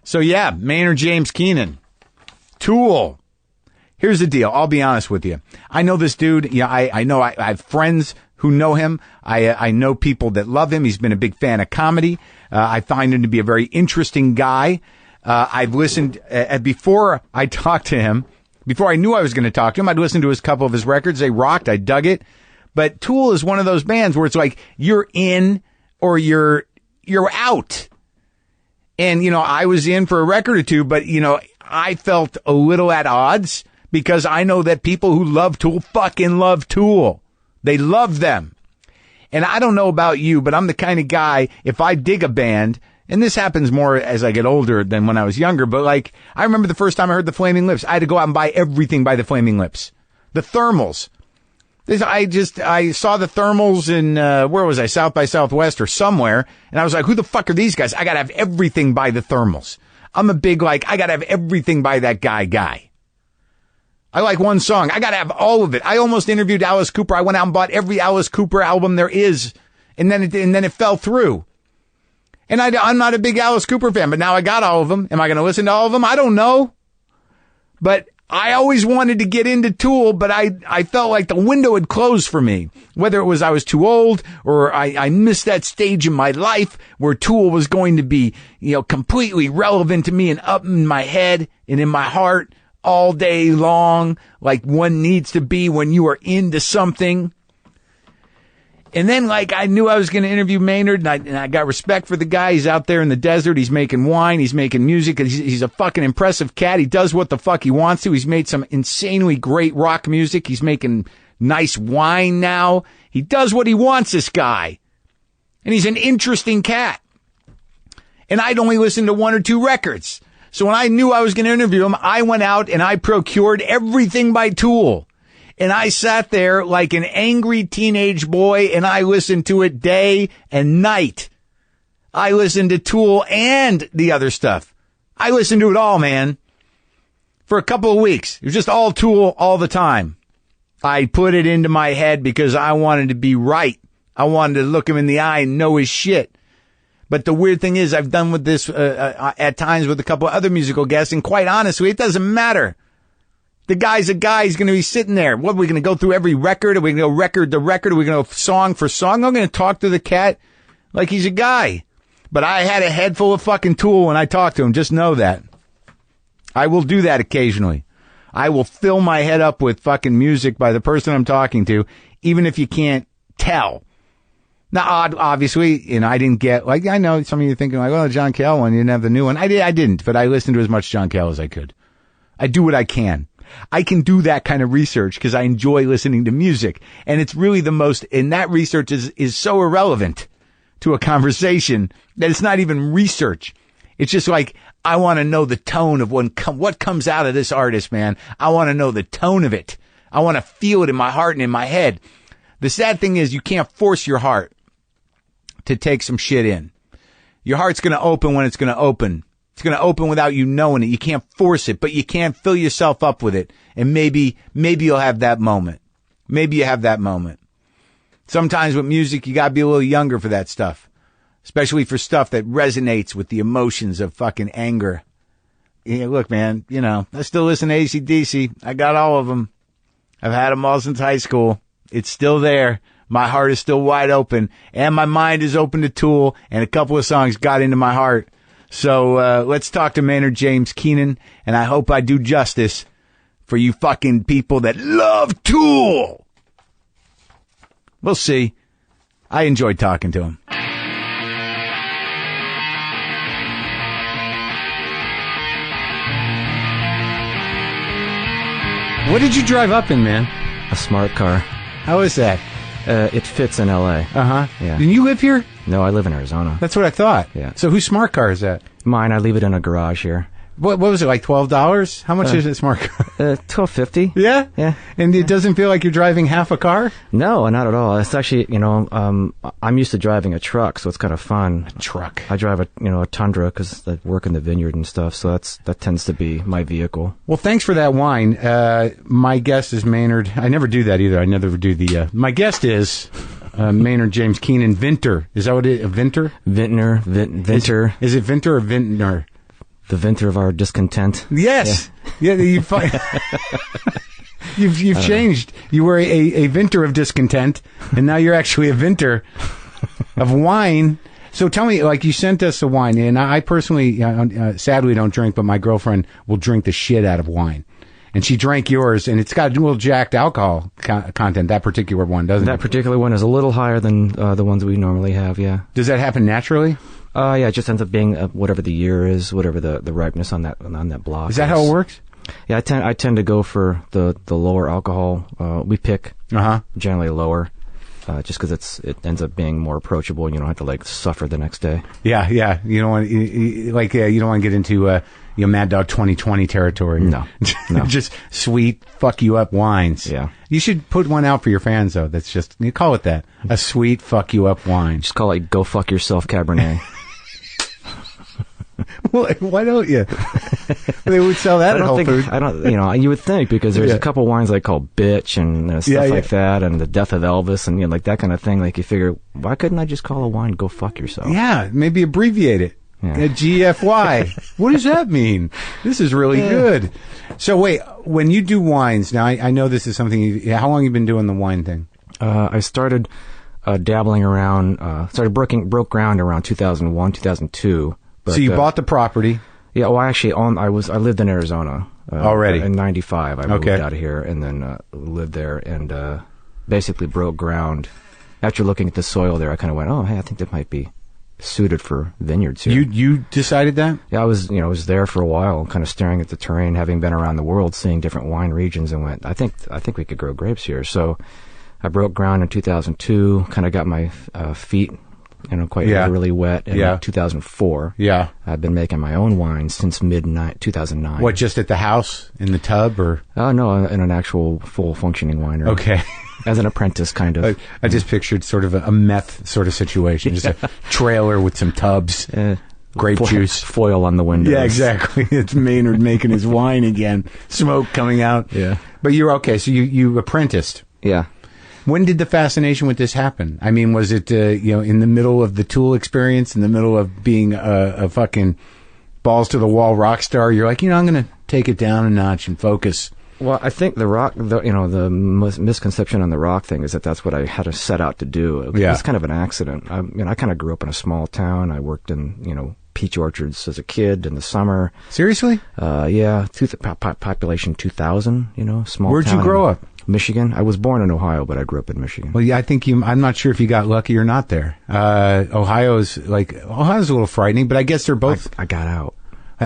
So, yeah, Maynard James Keenan. Tool. Here's the deal. I'll be honest with you. I know this dude. Yeah, I know I have friends who know him. I know people that love him. He's been a big fan of comedy. I find him to be a very interesting guy. I've listened, before I talked to him, before I knew I was going to talk to him, I'd listened to a couple of his records. They rocked. I dug it. But Tool is one of those bands where it's like you're in or you're out. And, I was in for a record or two, but, I felt a little at odds because I know that people who love Tool fucking love Tool. They love them. And I don't know about you, but I'm the kind of guy, if I dig a band, and this happens more as I get older than when I was younger, but I remember the first time I heard the Flaming Lips, I had to go out and buy everything by the Flaming Lips. The Thermals. I saw the Thermals in, where was I? South by Southwest or somewhere. And I was like, who the fuck are these guys? I gotta have everything by the Thermals. I'm a big, I gotta have everything by that guy. I like one song. I gotta have all of it. I almost interviewed Alice Cooper. I went out and bought every Alice Cooper album there is. And then it fell through. And I'm not a big Alice Cooper fan, but now I got all of them. Am I gonna listen to all of them? I don't know. But I always wanted to get into Tool, but I felt like the window had closed for me. Whether it was I was too old or I missed that stage in my life where Tool was going to be, completely relevant to me and up in my head and in my heart all day long, like one needs to be when you are into something. And then, I knew I was going to interview Maynard, and I got respect for the guy. He's out there in the desert. He's making wine. He's making music. He's a fucking impressive cat. He does what the fuck he wants to. He's made some insanely great rock music. He's making nice wine now. He does what he wants, this guy. And he's an interesting cat. And I'd only listened to one or two records. So when I knew I was going to interview him, I went out and I procured everything by Tool. And I sat there like an angry teenage boy and I listened to it day and night. I listened to Tool and the other stuff. I listened to it all, man. For a couple of weeks. It was just all Tool all the time. I put it into my head because I wanted to be right. I wanted to look him in the eye and know his shit. But the weird thing is I've done with this at times with a couple of other musical guests, and quite honestly, it doesn't matter. The guy's a guy. He's going to be sitting there. What, are we going to go through every record? Are we going to go record to record? Are we going to go song for song? I'm going to talk to the cat like he's a guy. But I had a head full of fucking Tool when I talked to him. Just know that. I will do that occasionally. I will fill my head up with fucking music by the person I'm talking to, even if you can't tell. Now, obviously, I didn't get, I know some of you are thinking, well, the John Cale one, you didn't have the new one. I didn't, but I listened to as much John Cale as I could. I do what I can. I can do that kind of research because I enjoy listening to music. And it's really the most, and that research is so irrelevant to a conversation that it's not even research. It's just I want to know the tone of what comes out of this artist, man. I want to know the tone of it. I want to feel it in my heart and in my head. The sad thing is you can't force your heart to take some shit in. Your heart's going to open when it's going to open. It's going to open without you knowing it. You can't force it, but you can fill yourself up with it. And maybe you'll have that moment. Maybe you have that moment. Sometimes with music, you got to be a little younger for that stuff. Especially for stuff that resonates with the emotions of fucking anger. Yeah, look, man, I still listen to AC/DC. I got all of them. I've had them all since high school. It's still there. My heart is still wide open. And my mind is open to Tool. And a couple of songs got into my heart. So let's talk to Maynard James Keenan. And I hope I do justice for you fucking people that love Tool. We'll see. I enjoyed talking to him. What did you drive up in, man? A smart car. How is that? It fits in L.A. Uh-huh. Yeah. And you live here? No, I live in Arizona. That's what I thought. Yeah. So whose smart car is that? Mine. I leave it in a garage here. What was it, like $12? How much is a smart car? $12.50. Yeah? Yeah. And it doesn't feel like you're driving half a car? No, not at all. It's actually, I'm used to driving a truck, so it's kind of fun. A truck. I drive a Tundra because I work in the vineyard and stuff, so that tends to be my vehicle. Well, thanks for that wine. My guest is Maynard. I never do that either. I never do the, my guest is Maynard James Keenan Vintner. Is that what it is? A Vintner? Vintner. Is it Vintner or Vintner? The vintner of our discontent. Yes. Yeah. You've changed. You were a vintner of discontent, and now you're actually a vintner of wine. So tell me, like, you sent us a wine, and I personally, sadly, don't drink, but my girlfriend will drink the shit out of wine. And she drank yours, and it's got a little jacked alcohol content, that particular one, doesn't it? That particular one is a little higher than the ones we normally have, yeah. Does that happen naturally? Yeah, it just ends up being whatever the year is, whatever the ripeness on that block is. That how it works? Yeah, I tend to go for the lower alcohol. We pick generally lower. Just because it ends up being more approachable, and you don't have to like suffer the next day. Yeah. You don't want you don't want to get into Mad Dog 2020 territory. No. Just sweet fuck you up wines. Yeah. You should put one out for your fans though. That's just, you call it that, a sweet fuck you up wine. Just call it Go Fuck Yourself Cabernet. Well, why don't you? They would sell that at Whole Foods. I don't. You would think, because there's a couple wines like called Bitch and stuff like that, and the Death of Elvis, and like that kind of thing. Like, you figure, why couldn't I just call a wine Go Fuck Yourself? Yeah, maybe abbreviate it. Yeah. GFY. What does that mean? This is really good. So wait, when you do wines, now I know this is something. How long have you been doing the wine thing? I started dabbling around. Broke ground around 2001, 2002. But, so you bought the property? Yeah. Well, actually, I lived in Arizona already in '95. I moved out of here and then lived there, and basically broke ground. After looking at the soil there, I kind of went, "Oh, hey, I think that might be suited for vineyards here." You decided that? Yeah, I was there for a while, kind of staring at the terrain, having been around the world, seeing different wine regions, and went, I think we could grow grapes here. So I broke ground in 2002. Kind of got my feet, really wet in 2004. Yeah. I've been making my own wine since mid-2009. What, just at the house, in the tub, or? Oh, no, in an actual full functioning winery. Okay. As an apprentice, kind of. I just pictured sort of a meth sort of situation. Just a trailer with some tubs, grape juice. Foil on the windows. Yeah, exactly. It's Maynard making his wine again. Smoke coming out. Yeah. But you're okay, so you apprenticed. Yeah. When did the fascination with this happen? I mean, was it, in the middle of the Tool experience, in the middle of being a fucking balls-to-the-wall rock star? You're like, I'm going to take it down a notch and focus. Well, I think the misconception on the rock thing is that that's what I had to set out to do. It's kind of an accident. I kind of grew up in a small town. I worked in, peach orchards as a kid in the summer. Seriously? Yeah. Population 2,000, small town. Where'd you grow up? Michigan. I was born in Ohio, but I grew up in Michigan. Well, yeah, I think I'm not sure if you got lucky or not there. Ohio's a little frightening, but I guess they're both. I got out.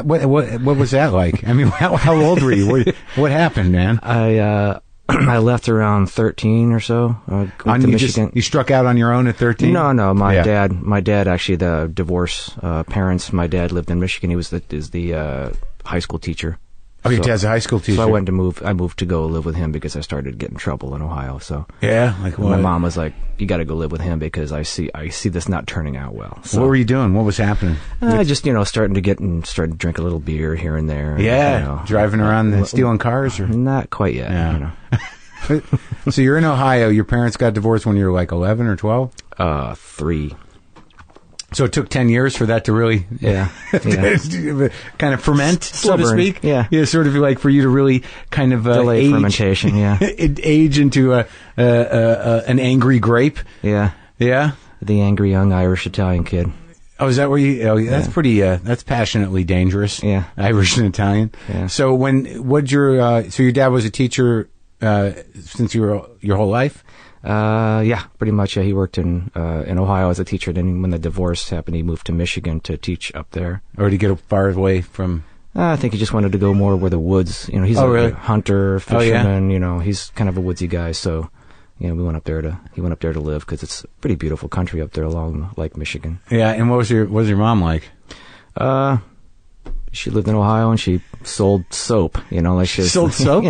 What was that like? I mean, how old were you? What happened, man? I left around 13 or so. Went to Michigan. You struck out on your own at 13? No. My dad actually, the divorce parents. My dad lived in Michigan. He was the high school teacher. Oh, your dad's a high school teacher. So I moved to go live with him because I started to get in trouble in Ohio. So yeah, like what? My mom was like, "You got to go live with him because I see this not turning out well." So, what were you doing? What was happening? Just starting to drink a little beer here and there. Yeah, driving around and stealing cars, or not quite yet. Yeah. So you're in Ohio. Your parents got divorced when you were like 11 or 12. 3. So it took 10 years for that to really kind of ferment, so to speak. Yeah, sort of like for you to really kind of delay fermentation. Yeah, age into an angry grape. Yeah, the angry young Irish Italian kid. Oh, is that where you? Oh, that's pretty. That's passionately dangerous. Yeah, Irish and Italian. Yeah. So so your dad was a teacher since your whole life. Yeah, pretty much. Yeah, he worked in Ohio as a teacher. Then when the divorce happened, he moved to Michigan to teach up there. Or to get far away from? I think he just wanted to go more where the woods. He's a hunter, fisherman. He's kind of a woodsy guy. So, he went up there to live because it's a pretty beautiful country up there along Lake Michigan. Yeah, and what was your mom like? She lived in Ohio and she sold soap. She sold soap.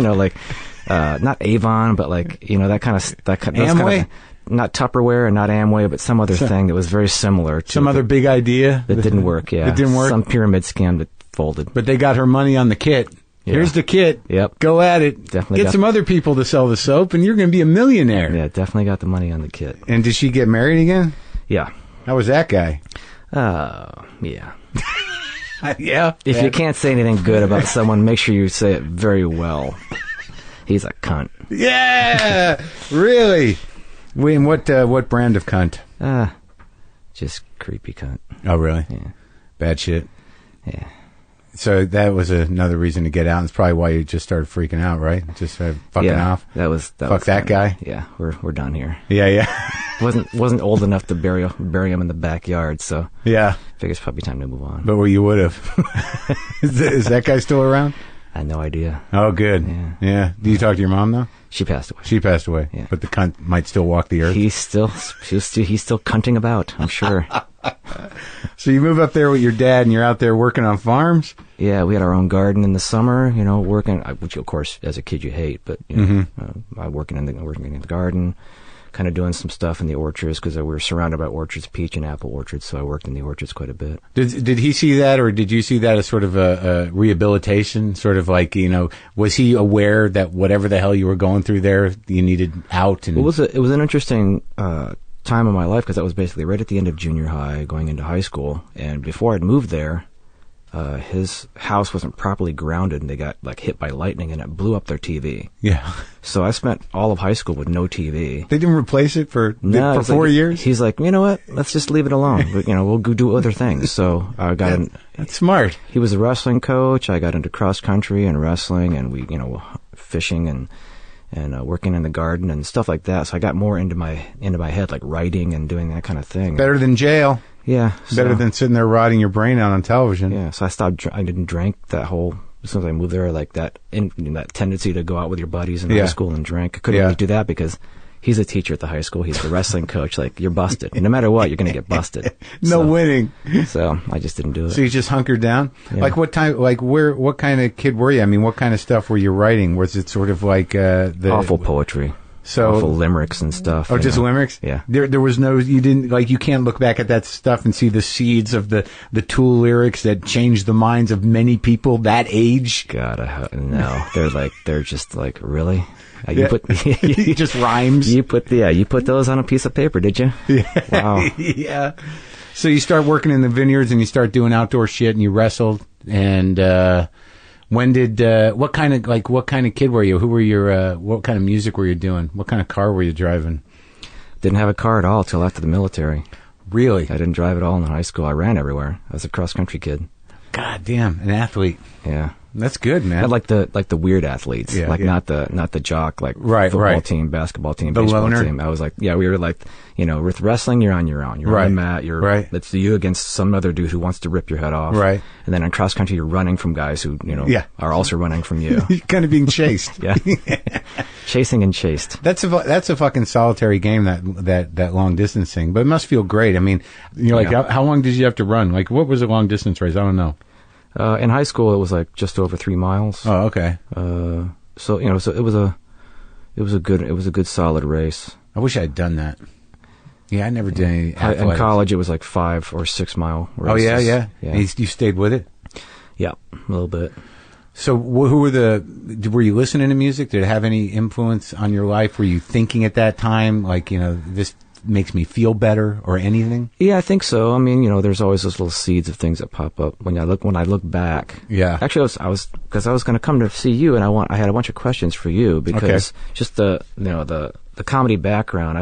Not Avon, but that kind of Amway? Not Tupperware and not Amway, but some other thing that was very similar to some other big idea that didn't work. Yeah, it didn't work. Some pyramid scam that folded. But they got her money on the kit. Yeah. Here's the kit. Yep, go at it. Definitely get some other people to sell the soap, and you're going to be a millionaire. Yeah, definitely got the money on the kit. And did she get married again? Yeah. How was that guy? Yeah. Yeah. If you can't say anything good about someone, make sure you say it very well. He's a cunt. Yeah. Really? Wayne, what brand of cunt? Just creepy cunt. Oh, really? Yeah. Bad shit. Yeah. So that was another reason to get out. It's probably why you just started freaking out, right? Just started fucking off. Fuck that guy. Yeah, we're done here. Yeah. wasn't old enough to bury him in the backyard, so yeah. Figured it's probably time to move on. But well, you would have. Is that guy still around? I had no idea. Oh, good. Yeah. Do you talk to your mom though? She passed away. Yeah. But the cunt might still walk the earth. He's still cunting about, I'm sure. So you move up there with your dad, and you're out there working on farms. Yeah, we had our own garden in the summer. Working, which of course, as a kid you hate, but working in the garden, kind of doing some stuff in the orchards because we were surrounded by orchards, peach and apple orchards. So I worked in the orchards quite a bit. Did he see that, or did you see that as sort of a rehabilitation? Sort of like, was he aware that whatever the hell you were going through there, you needed out? And it was an interesting time of my life because that was basically right at the end of junior high, going into high school, and before I'd moved there, his house wasn't properly grounded, and they got hit by lightning, and it blew up their TV. Yeah. So I spent all of high school with no TV. They didn't replace it for 4 years? He's like, you know what? Let's just leave it alone. But, we'll go do other things. So I got in. That's smart. He was a wrestling coach. I got into cross country and wrestling, and we, fishing and working in the garden and stuff like that. So I got more into my head, like writing and doing that kind of thing. Better than jail. Yeah. Better than sitting there rotting your brain out on television. Yeah. So I stopped. I didn't drink that whole. As soon as I moved there, that tendency to go out with your buddies in high school and drink. I couldn't really do that because he's a teacher at the high school. He's the wrestling coach. You're busted. No matter what, you're going to get busted. No winning. So I just didn't do it. So you just hunkered down? Yeah. What time, what kind of kid were you? I mean, what kind of stuff were you writing? Was it sort of the awful poetry? So awful limericks and stuff. Oh, just limericks? Yeah. There was no, you didn't, you can't look back at that stuff and see the seeds of the Tool lyrics that changed the minds of many people that age? God, no. They're just really? You put just rhymes. You put those on a piece of paper, did you? Yeah. Wow. Yeah. So you start working in the vineyards and you start doing outdoor shit and you wrestled. And when did what kind of kid were you? Who were your what kind of music were you doing? What kind of car were you driving? Didn't have a car at all till after the military. Really? I didn't drive at all in high school. I ran everywhere. I was a cross country kid. God damn, an athlete. Yeah. That's good, man. I like the weird athletes, not the jock, football team, basketball team, the baseball loner team. I was we were with wrestling, you're on your own. You're on the mat. It's you against some other dude who wants to rip your head off. Right. And then in cross country, you're running from guys who are also running from you. You're kind of being chased. Yeah. Chasing and chased. That's a fucking solitary game, that long distance thing. But it must feel great. I mean, how long did you have to run? What was a long distance race? I don't know. In high school, it was just over 3 miles. Oh, okay. So it was a good solid race. I wish I had done that. Yeah, I never did any athletics. In college, it was 5 or 6 mile races. Oh yeah. You stayed with it? Yeah, a little bit. So who were you listening to music? Did it have any influence on your life? Were you thinking at that time, this makes me feel better or anything? Yeah, I think so. I mean, there's always those little seeds of things that pop up when I look back. Yeah. Actually, I was going to come to see you, and I had a bunch of questions for you because just the comedy background.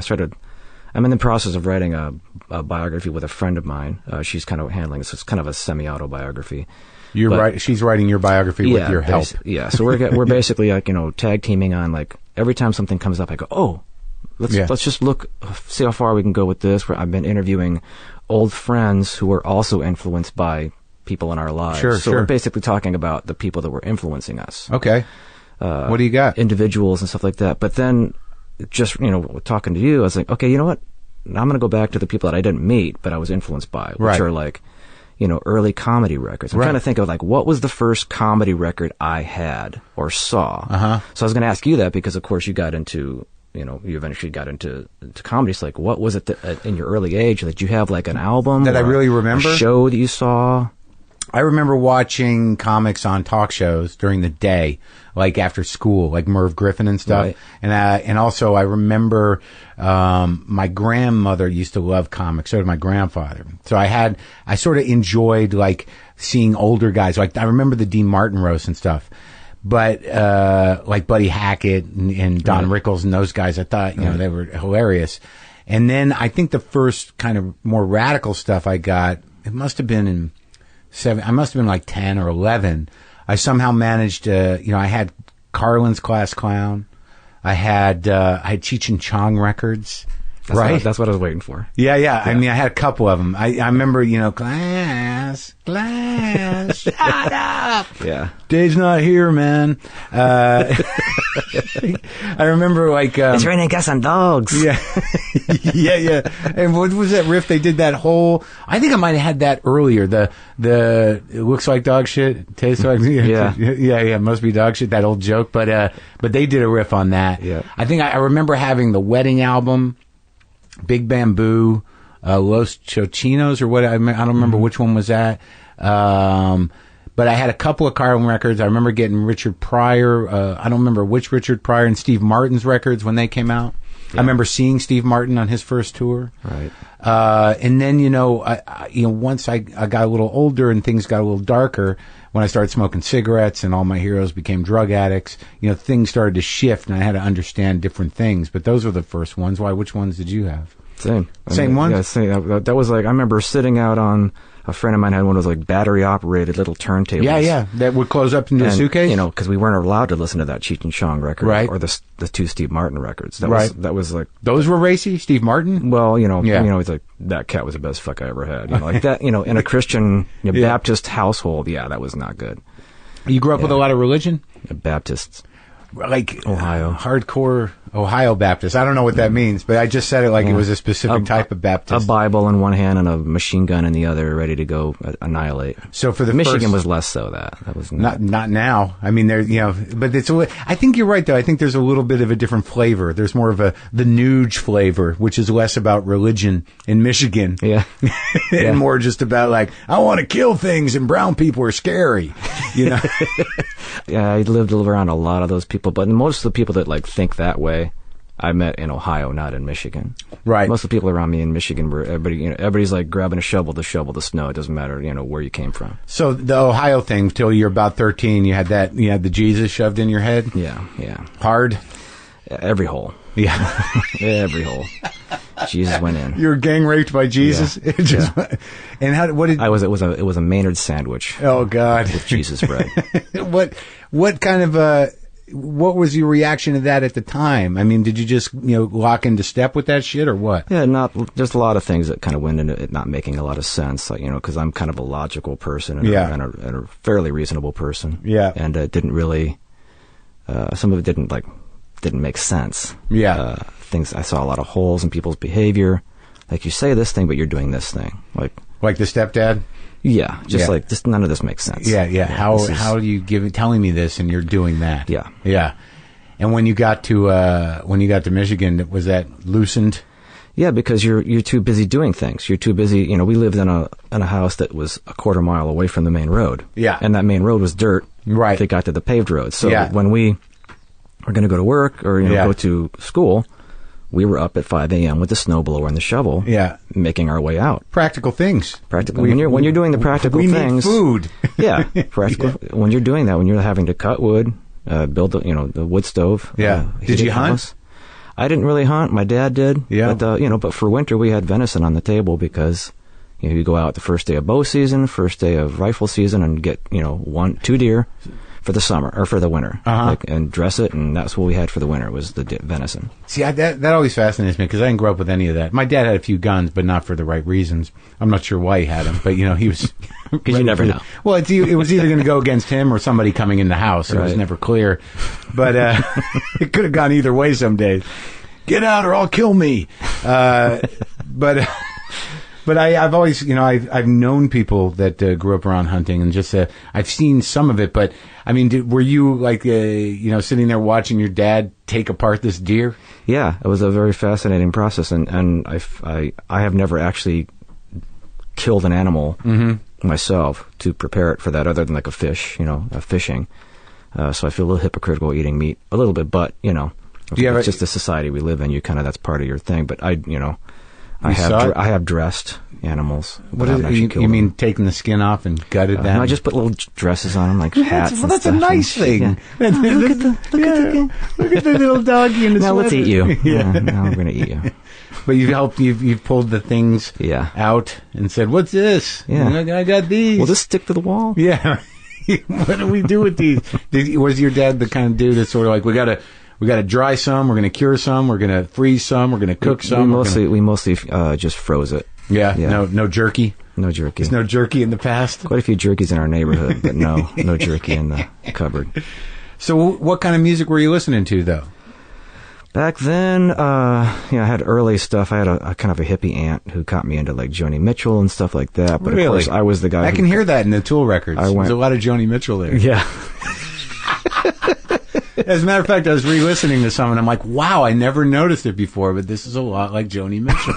I'm in the process of writing a biography with a friend of mine. She's kind of handling this. It's kind of a semi-autobiography. She's writing your biography with your help. Yeah. So we're basically tag teaming on every time something comes up, I go, oh. Let's just see how far we can go with this. I've been interviewing old friends who were also influenced by people in our lives. So we're basically talking about the people that were influencing us. Okay. What do you got? Individuals and stuff like that. But then just, talking to you, I was like, okay, you know what? I'm going to go back to the people that I didn't meet, but I was influenced by, which are early comedy records. I'm trying to think of what was the first comedy record I had or saw. Uh-huh. So I was going to ask you that because, of course, you got into... you eventually got into comedy. So what was it that, in your early age? Did you have an album that I really remember? A show that you saw? I remember watching comics on talk shows during the day, after school, Merv Griffin and stuff. Right. And also I remember, my grandmother used to love comics. So did my grandfather. So I sort of enjoyed seeing older guys. Like I remember the Dean Martin roast and stuff. But like Buddy Hackett and Don Rickles and those guys, I thought, they were hilarious. And then I think the first kind of more radical stuff I got, it must have been I must have been like 10 or 11. I somehow managed to, I had Carlin's Class Clown. I had Cheech and Chong records. That's what I was waiting for. Yeah. I mean, I had a couple of them. I remember, class, shut up. Yeah. Dave's not here, man. I remember like... it's raining cats and dogs. Yeah. Yeah. And what was that riff? They did that whole... I think I might have had that earlier. The it looks like dog shit, tastes like... Yeah, must be dog shit, that old joke. But they did a riff on that. Yeah. I think I remember having the Wedding album, Big Bamboo, Los Chochinos, or what? I don't remember which one was that. But I had a couple of Carlin records. I remember getting Richard Pryor. I don't remember which Richard Pryor, and Steve Martin's records when they came out. Yeah. I remember seeing Steve Martin on his first tour. Right. And then, once I got a little older and things got a little darker, when I started smoking cigarettes and all my heroes became drug addicts, things started to shift and I had to understand different things. But those were the first ones. Why? Which ones did you have? Same ones? Yeah, same. That was like, I remember sitting out on, a friend of mine had one of those like battery operated little turntables. Yeah. That would close up into a suitcase? Because we weren't allowed to listen to that Cheech and Chong record. Right. Or the two Steve Martin records. That was like... Those were racy? Steve Martin? Well, it's like, that cat was the best fuck I ever had. Like that, in a Christian Baptist household, that was not good. You grew up with a lot of religion? Baptists. Like Ohio. Hardcore Ohio Baptist. I don't know what that means, but I just said it like it was a specific type of Baptist. A Bible in one hand and a machine gun in the other, ready to go annihilate. So for the Michigan was less so. That was not now. I mean, but it's. I think you're right though. I think there's a little bit of a different flavor. There's more of the Nuge flavor, which is less about religion in Michigan. Yeah, and more just about like I want to kill things and brown people are scary. Yeah, I lived around a lot of those people, but most of the people that like think that way, I met in Ohio, not in Michigan. Right. Most of the people around me in Michigan were everybody's like grabbing a shovel to shovel the snow. It doesn't matter, where you came from. So the Ohio thing, till you're about 13, you had the Jesus shoved in your head? Yeah. Hard? Every hole. Yeah. Every hole. Jesus went in. You were gang raped by Jesus? Yeah. And what did... It was a Maynard sandwich. Oh, God. With Jesus bread. What kind of... what was your reaction to that at the time? I mean, did you just, lock into step with that shit or what? Yeah, just a lot of things that kind of went into it not making a lot of sense. Like, because I'm kind of a logical person and a fairly reasonable person. Yeah. And it didn't really, some of it didn't make sense. Yeah. Things, I saw a lot of holes in people's behavior. Like, you say this thing, but you're doing this thing. Like the stepdad? Yeah, just none of this makes sense. Yeah. How do you telling me this and you're doing that? Yeah. And when you got to Michigan, was that loosened? Yeah, because you're too busy doing things. You're too busy. We lived in a house that was a quarter mile away from the main road. Yeah, and that main road was dirt. Right. They got to the paved road. So when we were going to go to work or go to school, we were up at 5 a.m. with the snowblower and the shovel, making our way out. Practical things. When you're doing the practical things, we need food. Yeah, practical. When you're doing that, when you're having to cut wood, build the wood stove. Yeah. Did you hunt? I didn't really hunt. My dad did. Yeah. But but for winter we had venison on the table because you go out the first day of bow season, first day of rifle season, and get 1-2 deer for the summer or for the winter, and dress it, and that's what we had for the winter was the venison. See, that always fascinates me because I didn't grow up with any of that. My dad had a few guns, but not for the right reasons. I'm not sure why he had them, but he was because you never know. Well, it was either going to go against him or somebody coming in the house. It was never clear, but it could have gone either way some days. Get out or I'll kill me. But I've always, I've known people that grew up around hunting, and just I've seen some of it. But I mean, were you like, sitting there watching your dad take apart this deer? Yeah, it was a very fascinating process, and I have never actually killed an animal myself to prepare it for that, other than like a fish, fishing. So I feel a little hypocritical eating meat, a little bit, but it's just the society we live in. That's part of your thing. But I have dressed animals. What is it? You mean taking the skin off and gutted them? No, I just put little dresses on them, like hats. Well, that's a nice thing. Yeah. Look at the little doggy in the Now sweater. let's eat you. Yeah. Now we're gonna eat you. But you've pulled the things out and said, "What's this? Yeah, I got these. Will this stick to the wall?" Yeah. What do we do with these? Was your dad the kind of dude that's sort of like, we gotta dry some, we're gonna cure some, we're gonna freeze some, we're gonna cook some? We mostly just froze it. Yeah. No jerky. No jerky. There's no jerky in the past. Quite a few jerkies in our neighborhood, but no jerky in the cupboard. So, what kind of music were you listening to, though? Back then, I had early stuff. I had a kind of a hippie aunt who got me into like Joni Mitchell and stuff like that. But really? Of course, I was the guy. I can hear that in the Tool records. There's a lot of Joni Mitchell there. Yeah. As a matter of fact, I was re-listening to some, and I'm like, wow, I never noticed it before, but this is a lot like Joni Mitchell.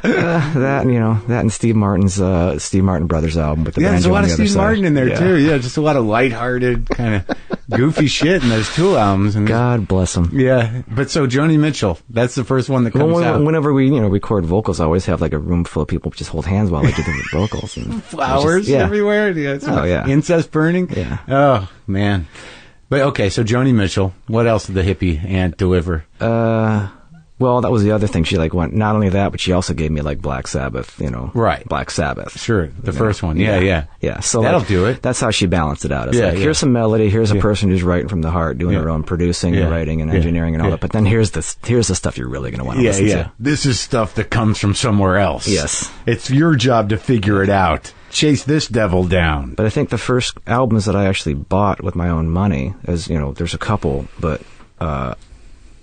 That and Steve Martin Brothers album with the banjo. There's a lot on of the other Steve side. Martin in there too. Yeah, just a lot of lighthearted, kind of goofy shit in those Tool albums. And God bless him. Yeah, but so Joni Mitchell, that's the first one that comes out. Whenever we record vocals, I always have like a room full of people just hold hands while I do the vocals. And flowers everywhere. Yeah, incest burning. Yeah. Oh man. But okay, so Joni Mitchell. What else did the hippie aunt deliver? Well, that was the other thing. She went, not only that, but she also gave me like Black Sabbath, Right. Black Sabbath. Sure, the first one. Yeah. So that'll do it. That's how she balanced it out. It's here's some melody, here's a person who's writing from the heart, doing her own producing and writing and engineering and all that. But then here's the stuff you're really going to want to listen to. This is stuff that comes from somewhere else. Yes. It's your job to figure it out. Chase this devil down. But I think the first albums that I actually bought with my own money, there's a couple, but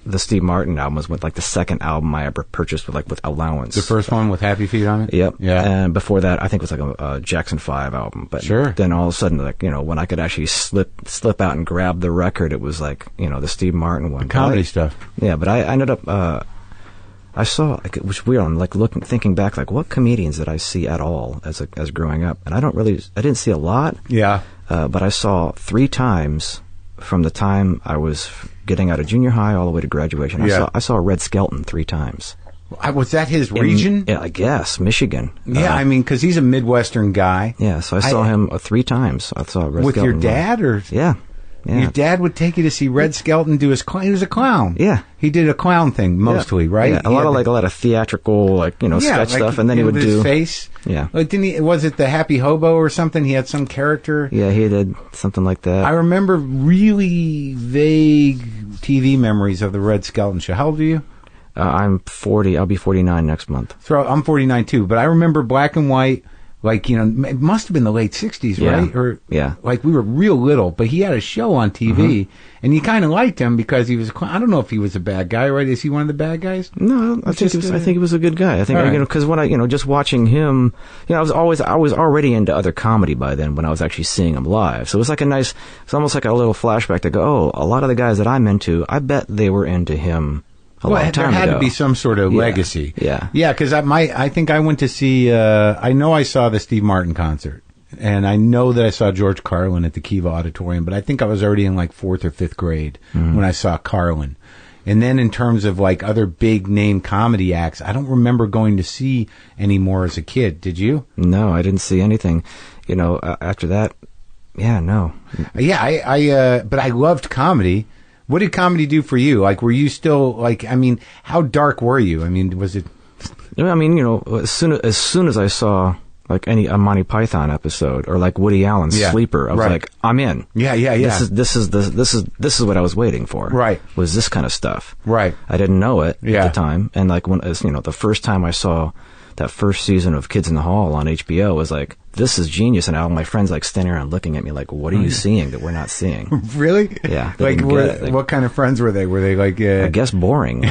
the Steve Martin album was like the second album I ever purchased with allowance. The first one with Happy Feet on it? Yep. Yeah. And before that, I think it was like a Jackson 5 album. But then all of a sudden, when I could actually slip out and grab the record, it was like, the Steve Martin one. The comedy stuff. Yeah, but I ended up, I saw, it was weird, I'm thinking back, what comedians did I see at all as growing up? And I didn't see a lot. Yeah. But I saw 3 times from the time I was getting out of junior high all the way to graduation. I saw Red Skelton 3 times. Was that his region? Yeah, I guess Michigan. Yeah, because he's a Midwestern guy. Yeah, so I saw him 3 times. I saw Red with Skelton. With your dad, or yeah. Your dad would take you to see Red Skelton do his clown. He was a clown. Yeah, he did a clown thing mostly, right? Yeah, a lot of theatrical, sketch stuff, and then he would do his face. Yeah, didn't he? Was it the Happy Hobo or something? He had some character. Yeah, he did something like that. I remember really vague TV memories of the Red Skelton show. How old are you? I'm 40. I'll be 49 next month. So I'm 49 too, but I remember black and white. It must have been the late 60s, right? Or we were real little, but he had a show on TV, and you kind of liked him because he was. I don't know if he was a bad guy, right? Is he one of the bad guys? No, I think he was a good guy. I think because when I just watching him, I was already into other comedy by then when I was actually seeing him live. So it was it's almost like a little flashback to go, oh, a lot of the guys that I'm into, I bet they were into him. There had to be some sort of legacy. Yeah, because I think I went to see. I know I saw the Steve Martin concert, and I know that I saw George Carlin at the Kiva Auditorium. But I think I was already in 4th or 5th grade when I saw Carlin. And then in terms of other big name comedy acts, I don't remember going to see any more as a kid. Did you? No, I didn't see anything. After that, no. Yeah, but I loved comedy. What did comedy do for you? Were you still how dark were you? Was it? As soon as I saw a Monty Python episode or Woody Allen's Sleeper, I was like, I'm in. Yeah. This is what I was waiting for. Right. Was this kind of stuff. Right. I didn't know it at the time, and when the first time I saw that first season of Kids in the Hall on HBO was this is genius, and all my friends standing around looking at me what are you seeing that we're not seeing? Really? Yeah. What kind of friends were they? Were they I guess boring,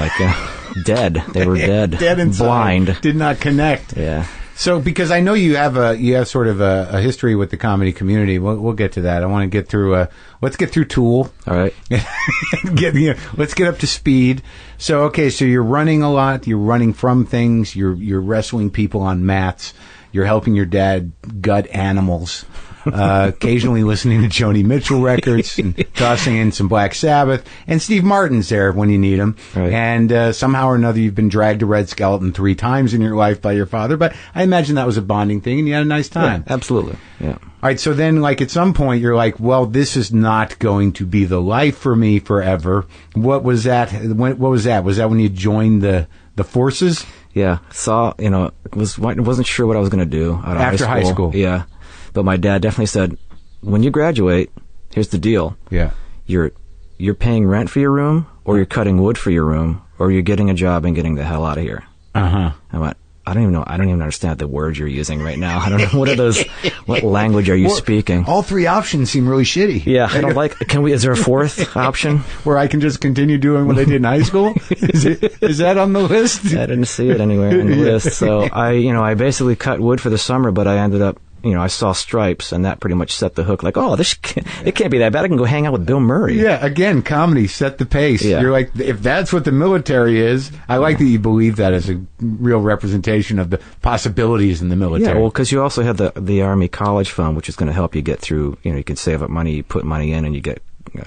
dead. They were dead. Dead inside. Blind. Did not connect. Yeah. So, because I know you have sort of a history with the comedy community. We'll get to that. I want to get through. Let's get through Tool. All right. Let's get up to speed. So you're running a lot. You're running from things. You're wrestling people on mats. You're helping your dad gut animals. occasionally listening to Joni Mitchell records and tossing in some Black Sabbath. And Steve Martin's there when you need him. Right. And somehow or another, you've been dragged to Red Skeleton 3 times in your life by your father. But I imagine that was a bonding thing, and you had a nice time. Yeah, absolutely. Yeah. All right, so then, like, at some point, you're like, well, this is not going to be the life for me forever. What was that? What was that? Was that when you joined the forces? Yeah, wasn't sure what I was going to do out of After high school. Yeah, but my dad definitely said, when you graduate, here's the deal. Yeah. You're paying rent for your room, or you're cutting wood for your room, or you're getting a job and getting the hell out of here. Uh-huh. I went, I don't even understand the words you're using right now. I don't know. What are those? What language are you speaking? All 3 options seem really shitty. Yeah, I don't like. Is there a 4th option? Where I can just continue doing what I did in high school? Is that on the list? I didn't see it anywhere on the list. So I basically cut wood for the summer, but I ended up, I saw Stripes, and that pretty much set the hook. Like, oh, it can't be that bad. I can go hang out with Bill Murray. Yeah, again, comedy set the pace. Yeah. You're like, if that's what the military is, I like that you believe that as a real representation of the possibilities in the military. Yeah, well, because you also had the Army College Fund, which is going to help you get through. You can save up money, you put money in, and you get, Yeah,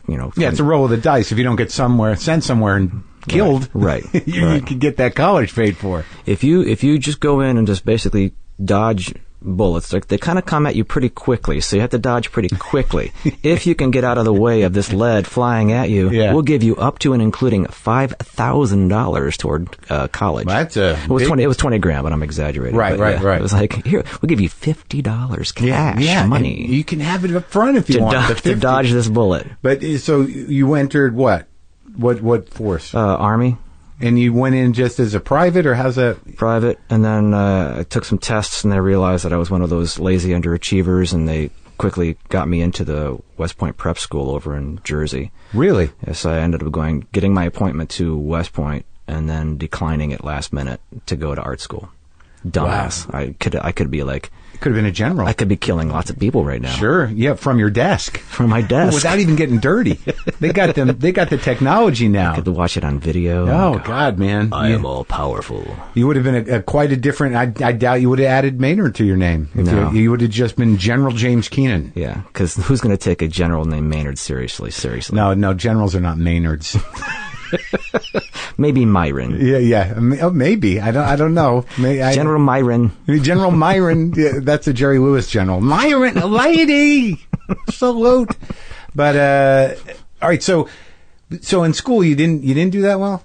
it's a roll of the dice. If you don't get sent somewhere and killed, right. you could get that college paid for. If you just go in and just basically dodge bullets, they kind of come at you pretty quickly, so you have to dodge pretty quickly. If you can get out of the way of this lead flying at you, we'll give you up to and including $5,000 toward college. That's it was $20,000, but I'm exaggerating. Right. It was like, here, we'll give you $50 cash money. You can have it up front if you want to dodge this bullet. But so you entered what force? Army. And you went in just as a private, or how's that? Private, and then I took some tests, and they realized that I was one of those lazy underachievers, and they quickly got me into the West Point Prep School over in Jersey. Really? Yes, I ended up getting my appointment to West Point, and then declining it last minute to go to art school. Dumbass. Wow. I could be like... Could have been a general. I could be killing lots of people right now. Sure, yeah, from your desk. From my desk. Without even getting dirty. They got the technology now. I could watch it on video. Oh, God, man. I am all powerful. You would have been quite a different... I doubt you would have added Maynard to your name. No. You would have just been General James Keenan. Yeah, because who's going to take a general named Maynard seriously? No, generals are not Maynards. Maybe Myron. Yeah. Oh, maybe. I don't know. General Myron. General Myron. Yeah, that's a Jerry Lewis general. Myron, a lady. Salute. But all right. So in school you didn't do that well.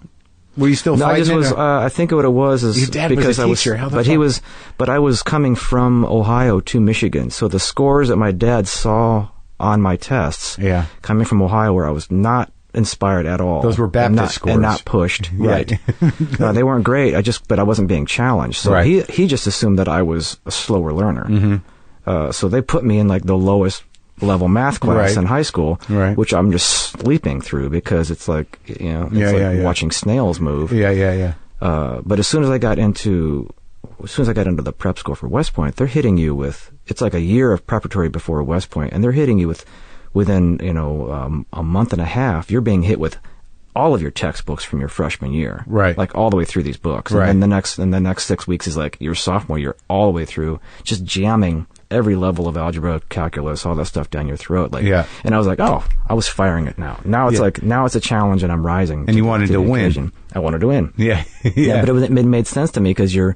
Were you still fighting? I think what it was is your dad because was a teacher. But I was coming from Ohio to Michigan, so the scores that my dad saw on my tests, coming from Ohio, where I was not inspired at all. Those were Baptist scores. And not pushed. Right. No, they weren't great. But I wasn't being challenged. So he just assumed that I was a slower learner. Mm-hmm. So they put me in like the lowest level math class in high school, which I'm just sleeping through because it's like, watching snails move. Yeah. But as soon as I got into the prep school for West Point, they're hitting you with, it's like a year of preparatory before West Point, and they're hitting you with, within a month and a half, you're being hit with all of your textbooks from your freshman year, like all the way through these books. And then the next 6 weeks is like your sophomore year, all the way through, just jamming every level of algebra, calculus, all that stuff down your throat. And I was like, I was firing it now. Now it's now it's a challenge, and I'm rising. And you wanted to win. I wanted to win. Yeah. But it made sense to me because you're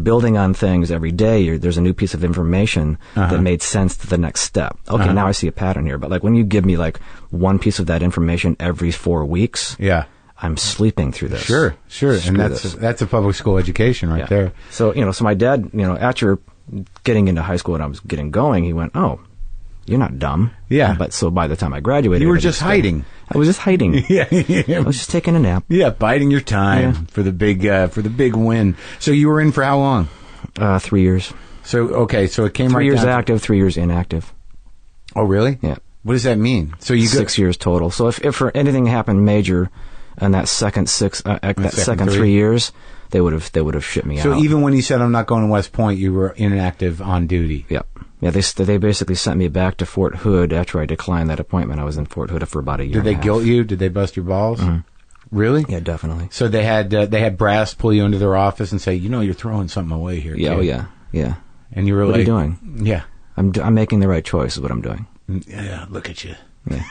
building on things every day. There's a new piece of information that made sense to the next step. Okay, now I see a pattern here. But like when you give me like one piece of that information every 4 weeks, I'm sleeping through this. Sure. And that's a public school education right there. So so my dad, after getting into high school and I was getting going, he went, "Oh, you're not dumb." Yeah. But so by the time I graduated, you were just hiding. I was just hiding. I was just taking a nap. Yeah, biding your time for the big win. So you were in for how long? 3 years. So it came 3 years down active, 3 years inactive. Oh, really? Yeah. What does that mean? So you 6 years total. So if for anything happened major in that second 3 years, they would have shipped me out. So even when you said I'm not going to West Point, you were inactive on duty. Yep. Yeah, they basically sent me back to Fort Hood after I declined that appointment. I was in Fort Hood for about a year. Did they guilt you? Did they bust your balls? Mm-hmm. Really? Yeah, definitely. So they had brass pull you into their office and say, you're throwing something away here. Yeah, kid. Yeah. And you were what like, are you doing? Yeah. I'm making the right choice. Is what I'm doing. Yeah, look at you. Yeah.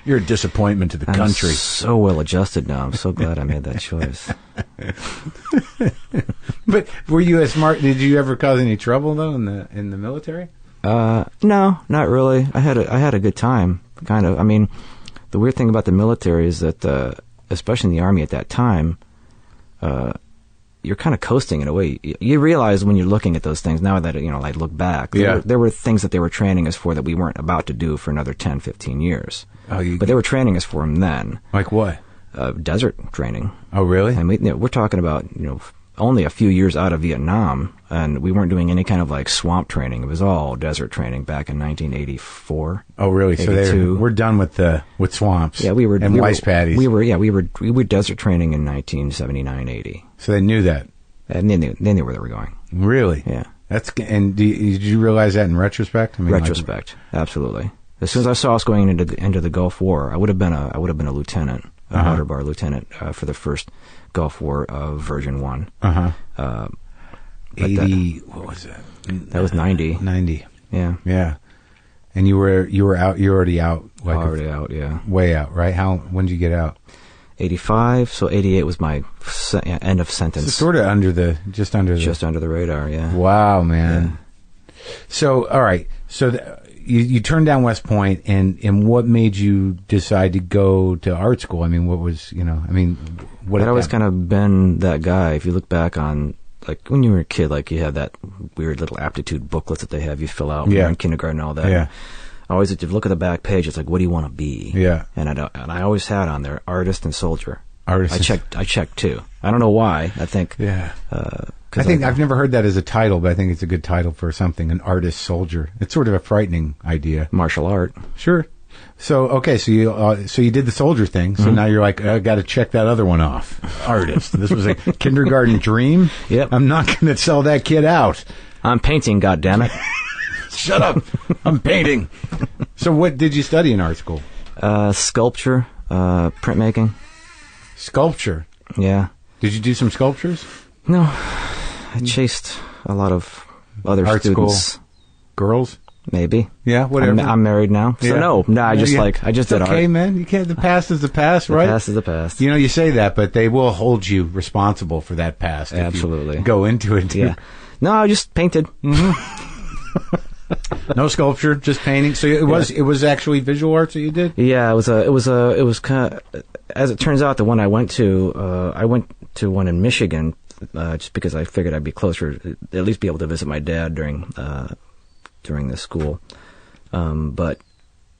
You're a disappointment to the country. I'm so well adjusted now. I'm so glad I made that choice. But were you as smart? Did you ever cause any trouble though in the military? No, not really. I had a good time, kind of. I mean, the weird thing about the military is that, especially in the Army at that time, you're kind of coasting in a way. You realize when you're looking at those things, now that, I look back, there were things that they were training us for that we weren't about to do for another 10, 15 years. But they were training us for them then. Like what? Desert training. Oh, really? And we're talking about, only a few years out of Vietnam, and we weren't doing any kind of like swamp training. It was all desert training back in 1984. Oh, really? 82. So we're done with swamps. Yeah, we were and rice paddies. We were desert training in 1979, 80. So they knew that, and they knew where they were going. Really? Yeah. And did you realize that in retrospect? I mean, retrospect, absolutely. As soon as I saw us going into the Gulf War, I would have been a lieutenant, a water bar lieutenant for the first Gulf War version 1. 80. What was that? That was 90. 90. Yeah. Yeah. And you were out. You're already out. Like already out. Yeah. Way out, right? When did you get out? 85. So 88 was my end of sentence. So sort of just under the radar. Yeah. Wow, man. Yeah. So all right. So you turned down West Point, and what made you decide to go to art school? I mean, what was what? I'd always kind of been that guy. If you look back on, like, when you were a kid, like, you had that weird little aptitude booklets that they have you fill out when you're in kindergarten and all that. Yeah. Always, if you look at the back page, it's like, what do you want to be? Yeah. And I always had on there artist and soldier. Artist. I checked too. I don't know why. I think. Yeah. I've never heard that as a title, but I think it's a good title for something. An artist soldier. It's sort of a frightening idea. Martial art. Sure. So okay, so you did the soldier thing. So now you're like, I got to check that other one off. Artist. This was a kindergarten dream. Yep. I'm not going to sell that kid out. I'm painting. goddammit. Shut up. I'm painting. So what did you study in art school? Sculpture, printmaking. Sculpture. Yeah. Did you do some sculptures? No. I chased a lot of other art students. School girls? Maybe. Yeah, whatever. I'm married now. So no, I just did art. Okay, man. You can't. The past is the past, right? The past is the past. You say that, but they will hold you responsible for that past. Absolutely. If you go into it. Yeah. No, I just painted. Mm-hmm. No sculpture, just painting. So it was actually visual arts that you did? Yeah, it was kind of, as it turns out, the one I went to one in Michigan, just because I figured I'd be closer, at least be able to visit my dad during this school. But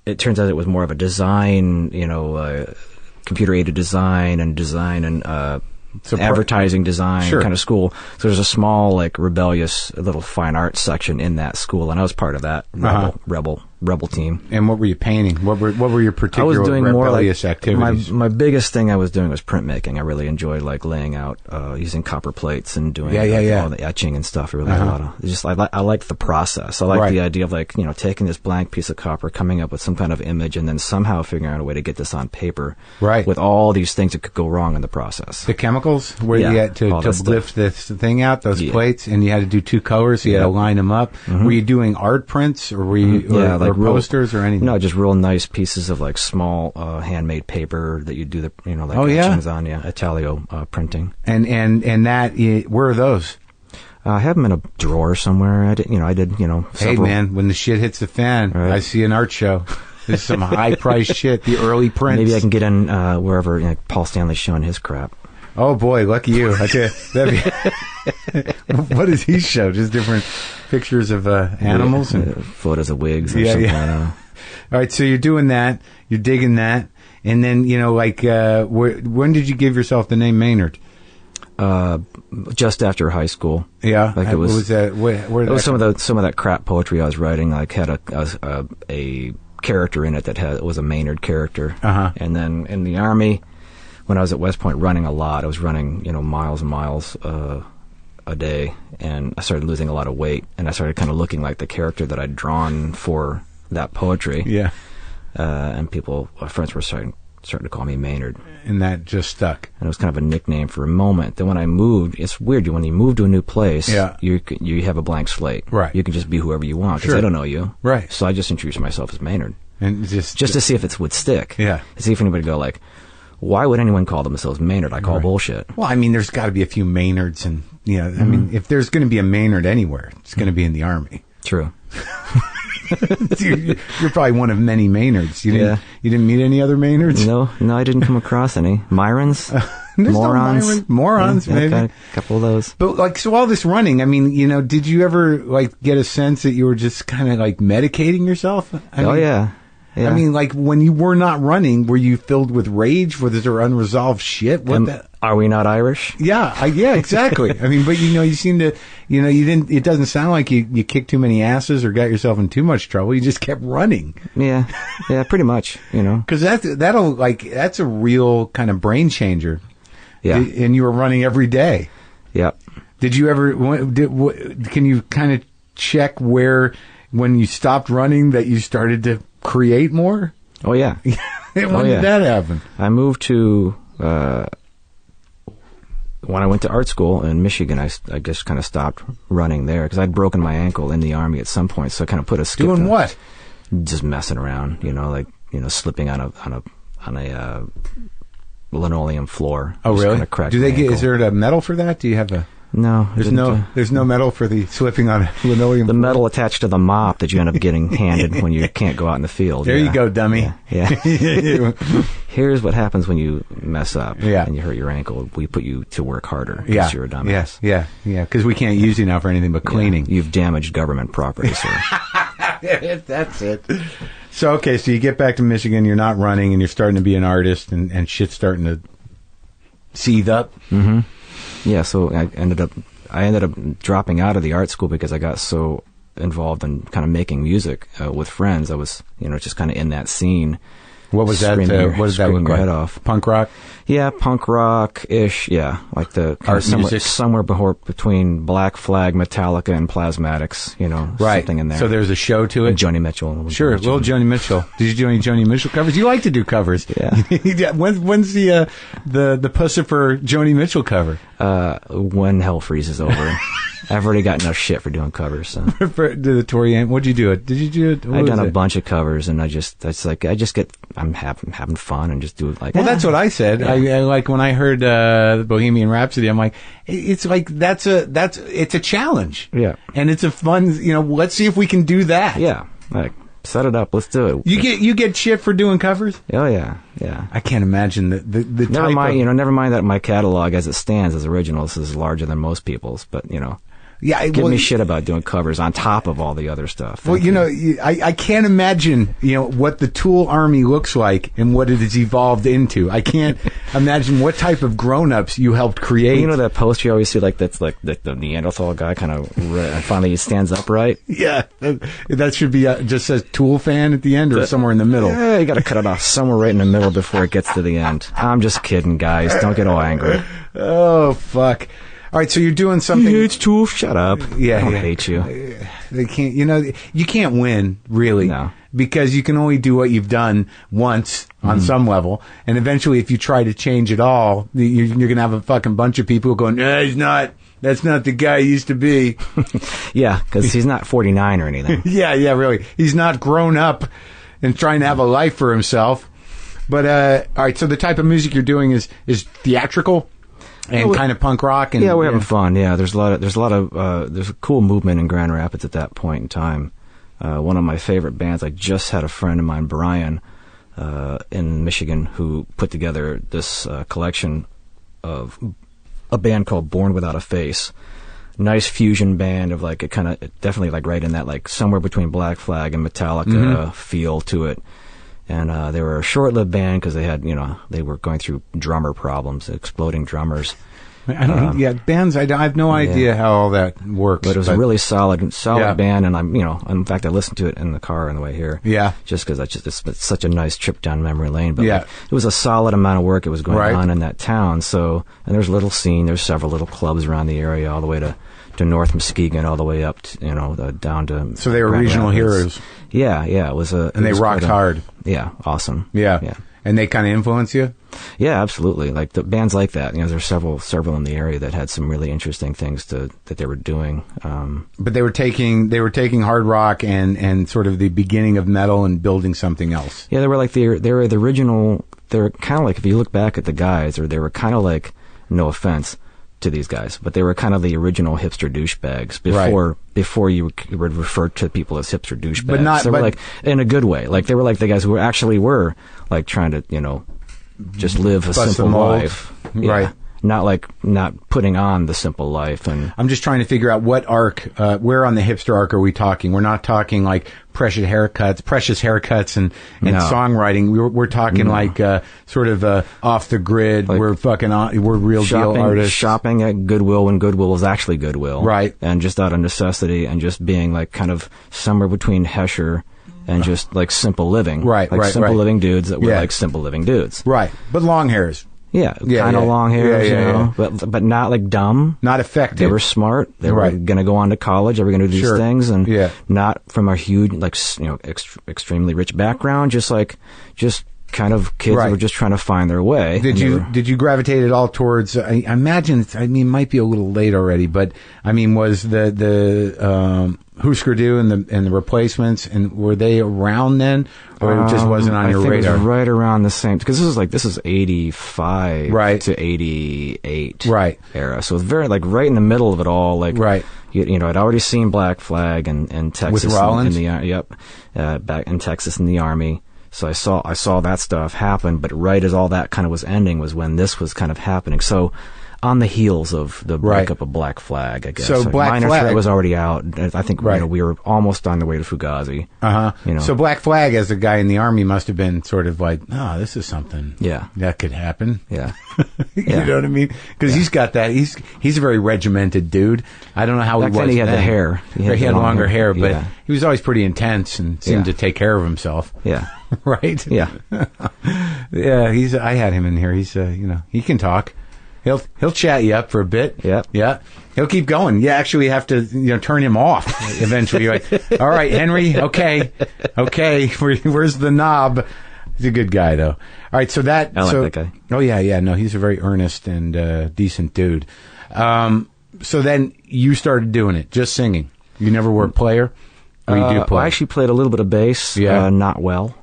it turns out it was more of a design, computer-aided design and advertising design kind of school. So there's a small, like, rebellious little fine arts section in that school, and I was part of that rebel team. And what were you painting? What were your particular I was doing rebellious more like activities? My biggest thing I was doing was printmaking. I really enjoyed, like, laying out, using copper plates and doing all the etching and stuff. Really, a lot of I like the process. I like the idea of, like, taking this blank piece of copper, coming up with some kind of image, and then somehow figuring out a way to get this on paper. Right. With all these things that could go wrong in the process. The chemicals where you had to lift this thing out, those plates, and you had to do 2 colors, so you had to line them up. Mm-hmm. Were you doing art prints, or were you or posters or anything? No, just real nice pieces of, like, small handmade paper that you do the etchings on. Yeah, Italio printing. And that, where are those? I have them in a drawer somewhere. I did several. Hey man, when the shit hits the fan, I see an art show. This is some high priced shit. The early prints. Maybe I can get in wherever Paul Stanley's showing his crap. Oh boy, lucky you! I tell you, what does he show? Just different pictures of animals and photos of wigs. Or something. Yeah. All right, so you're doing that. You're digging that, and then when did you give yourself the name Maynard? Just after high school. Yeah, like it was. What was that? Where it was some of that crap poetry I was writing. Like had a character in it that was a Maynard character. And then in the Army, when I was at West Point running a lot, I was running miles and miles a day, and I started losing a lot of weight, and I started kind of looking like the character that I'd drawn for that poetry. Yeah. And friends were starting started to call me Maynard. And that just stuck. And it was kind of a nickname for a moment. Then when I moved, it's weird. When you move to a new place, you have a blank slate. Right. You can just be whoever you want because they don't know you. Right. So I just introduced myself as Maynard. And just to see if it would stick. Yeah. To see if anybody would go like, why would anyone call themselves Maynard? I call bullshit. Well, I mean, there's got to be a few Maynards, and I mean, if there's going to be a Maynard anywhere, it's going to be in the Army. True. You're probably one of many Maynards. You didn't meet any other Maynards? No, I didn't come across any. Myrons? Morons? Morons, yeah, maybe. Got a couple of those. But, so all this running, I mean, did you ever, get a sense that you were just kind of, medicating yourself? I mean, yeah. I mean, when you were not running, were you filled with rage? Was there unresolved shit? Are we not Irish? Yeah, exactly. I mean, but you seem to, you didn't. It doesn't sound like you kicked too many asses or got yourself in too much trouble. You just kept running. Yeah, pretty much. Because that's a real kind of brain changer. Yeah, and you were running every day. Yep. Did you ever? Can you kind of check when you stopped running that you started to create more? Oh yeah. When did that happen? I moved to when I went to art school in Michigan. I just kind of stopped running there because I'd broken my ankle in the Army at some point, so I kind of put a skip. Doing what? Just messing around, slipping on a linoleum floor. Oh, really? Kind of cracked Do they my get? ankle. Is there a medal for that? Do you have a? No, there's no medal for the slipping on a linoleum. The medal attached to the mop that you end up getting handed when you can't go out in the field. There you go, dummy. Yeah. Here's what happens when you mess up and you hurt your ankle. We put you to work harder because you're a dumbass. Yeah. Because we can't use you now for anything but cleaning. You've damaged government property, sir. That's it. So you get back to Michigan. You're not running, and you're starting to be an artist, and shit's starting to seethe up. Mm-hmm. Yeah, so I ended up dropping out of the art school because I got so involved in kind of making music with friends. I was, just kind of in that scene. What was that? What does that look like? Head off. Punk rock? Yeah, punk rock-ish. Yeah, like the art music. Somewhere between Black Flag, Metallica, and Plasmatics. Something in there. So there's a show to it. And Joni Mitchell. Sure, little Joni Mitchell. Did you do any Joni Mitchell covers? You like to do covers. Yeah. When's the Puscifer Joni Mitchell cover? When hell freezes over. I've already got enough shit for doing covers. So. For the Tori Amos, what'd you do? Did you do it? I've done a bunch of covers, and I'm having fun and just do it like. Well, that's what I said. Yeah. I like when I heard Bohemian Rhapsody. I'm like, it's like it's a challenge. Yeah, and it's a fun. Let's see if we can do that. Yeah, like set it up. Let's do it. You get shit for doing covers. Oh yeah. I can't imagine the never mind. Never mind that my catalog as it stands as originals is larger than most people's, but Yeah, give me shit about doing covers on top of all the other stuff. Thank you. I can't imagine, what the Tool Army looks like and what it has evolved into. I can't imagine what type of grown-ups you helped create. Well, that poster you always see, that's like the Neanderthal guy kind of, finally he stands upright. Yeah, that should be just says Tool fan at the end or somewhere in the middle. Yeah, you got to cut it off somewhere right in the middle before it gets to the end. I'm just kidding, guys. Don't get all angry. Oh, fuck. All right, so you're doing something. He hates Tool. Shut up. Yeah, I don't hate you. They can't. You can't win really. No. Because you can only do what you've done once on some level, and eventually, if you try to change it all, you're gonna have a fucking bunch of people going, "No, he's not. That's not the guy he used to be." Yeah, because he's not 49 or anything. Yeah, really. He's not grown up and trying to have a life for himself. But all right, so the type of music you're doing is theatrical. And kind of punk rock, and we're having fun. Yeah, there's a cool movement in Grand Rapids at that point in time. One of my favorite bands. I just had a friend of mine, Brian, in Michigan, who put together this collection of a band called Born Without a Face. Nice fusion band of like it kind of definitely like right in that like somewhere between Black Flag and Metallica feel to it. And they were a short-lived band because they had, they were going through drummer problems, exploding drummers. Bands. I have no idea how all that works. But it was a really solid band, and in fact, I listened to it in the car on the way here. Yeah, just because it's such a nice trip down memory lane. But it was a solid amount of work it was going on in that town. So, and there's a little scene. There's several little clubs around the area, all the way to North Muskegon, all the way up, to, down to. So they were Grand regional Rapids. heroes. Yeah, it was a. And they rocked hard. Yeah, awesome. Yeah. And they kind of influence you? Yeah, absolutely. Like the bands like that, there's several in the area that had some really interesting things that they were doing. But they were taking hard rock and sort of the beginning of metal and building something else. Yeah, they were the original. They were kind of like, if you look back at the guys, or they were kind of like, no offense to these guys, but they were kind of the original hipster douchebags before you would refer to people as hipster douchebags. They were like, in a good way. Like, they were like the guys who actually were like trying to, just live a simple life. Yeah. Right. Not putting on the simple life. And I'm just trying to figure out what arc, where on the hipster arc are we talking? We're not talking like precious haircuts and No. songwriting. We're talking like sort of off the grid. Like, we're real deal artists. Shopping at Goodwill when Goodwill was actually Goodwill. Right. And just out of necessity, and just being like kind of somewhere between Hesher and just like simple living. Right, like right, simple right. living dudes that were like simple living dudes. Right. But long hairs. Yeah, kind of long hairs, but not like dumb. Not effective. They were smart. They were going to go on to college. They were going to do these things, and not from a huge, extremely rich background. Just kind of kids who were just trying to find their way. Did you gravitate at all towards? I imagine. It might be a little late already, but was the Husker Du and the Replacements, and were they around then, or it just wasn't on your radar? I think it was right around the same, because this is 85 to 88 era, so it's very right in the middle of it all. I'd already seen Black Flag in Texas with Rollins. Back in Texas in the Army. So I saw that stuff happen, but right as all that kind of was ending was when this was kind of happening. So on the heels of the breakup of Black Flag, I guess. So Black Flag was already out. I think we were almost on the way to Fugazi. So Black Flag, as a guy in the Army, must have been sort of like, this is something. Yeah, that could happen. Yeah, you know what I mean? Because he's got that. He's a very regimented dude. I don't know how back he was. Then he had then. The hair. He had longer hair, but he was always pretty intense and seemed to take care of himself. Yeah. Right? Yeah. Yeah, I had him in here. He's he can talk. He'll chat you up for a bit. Yeah. Yeah. He'll keep going. You actually have to turn him off eventually. You're like, all right, Henry, okay. Where's the knob? He's a good guy though. All right, so that I like that guy. Oh yeah, no, he's a very earnest and decent dude. So then you started doing it, just singing. You never were a player? Or you do play? I actually played a little bit of bass, not well.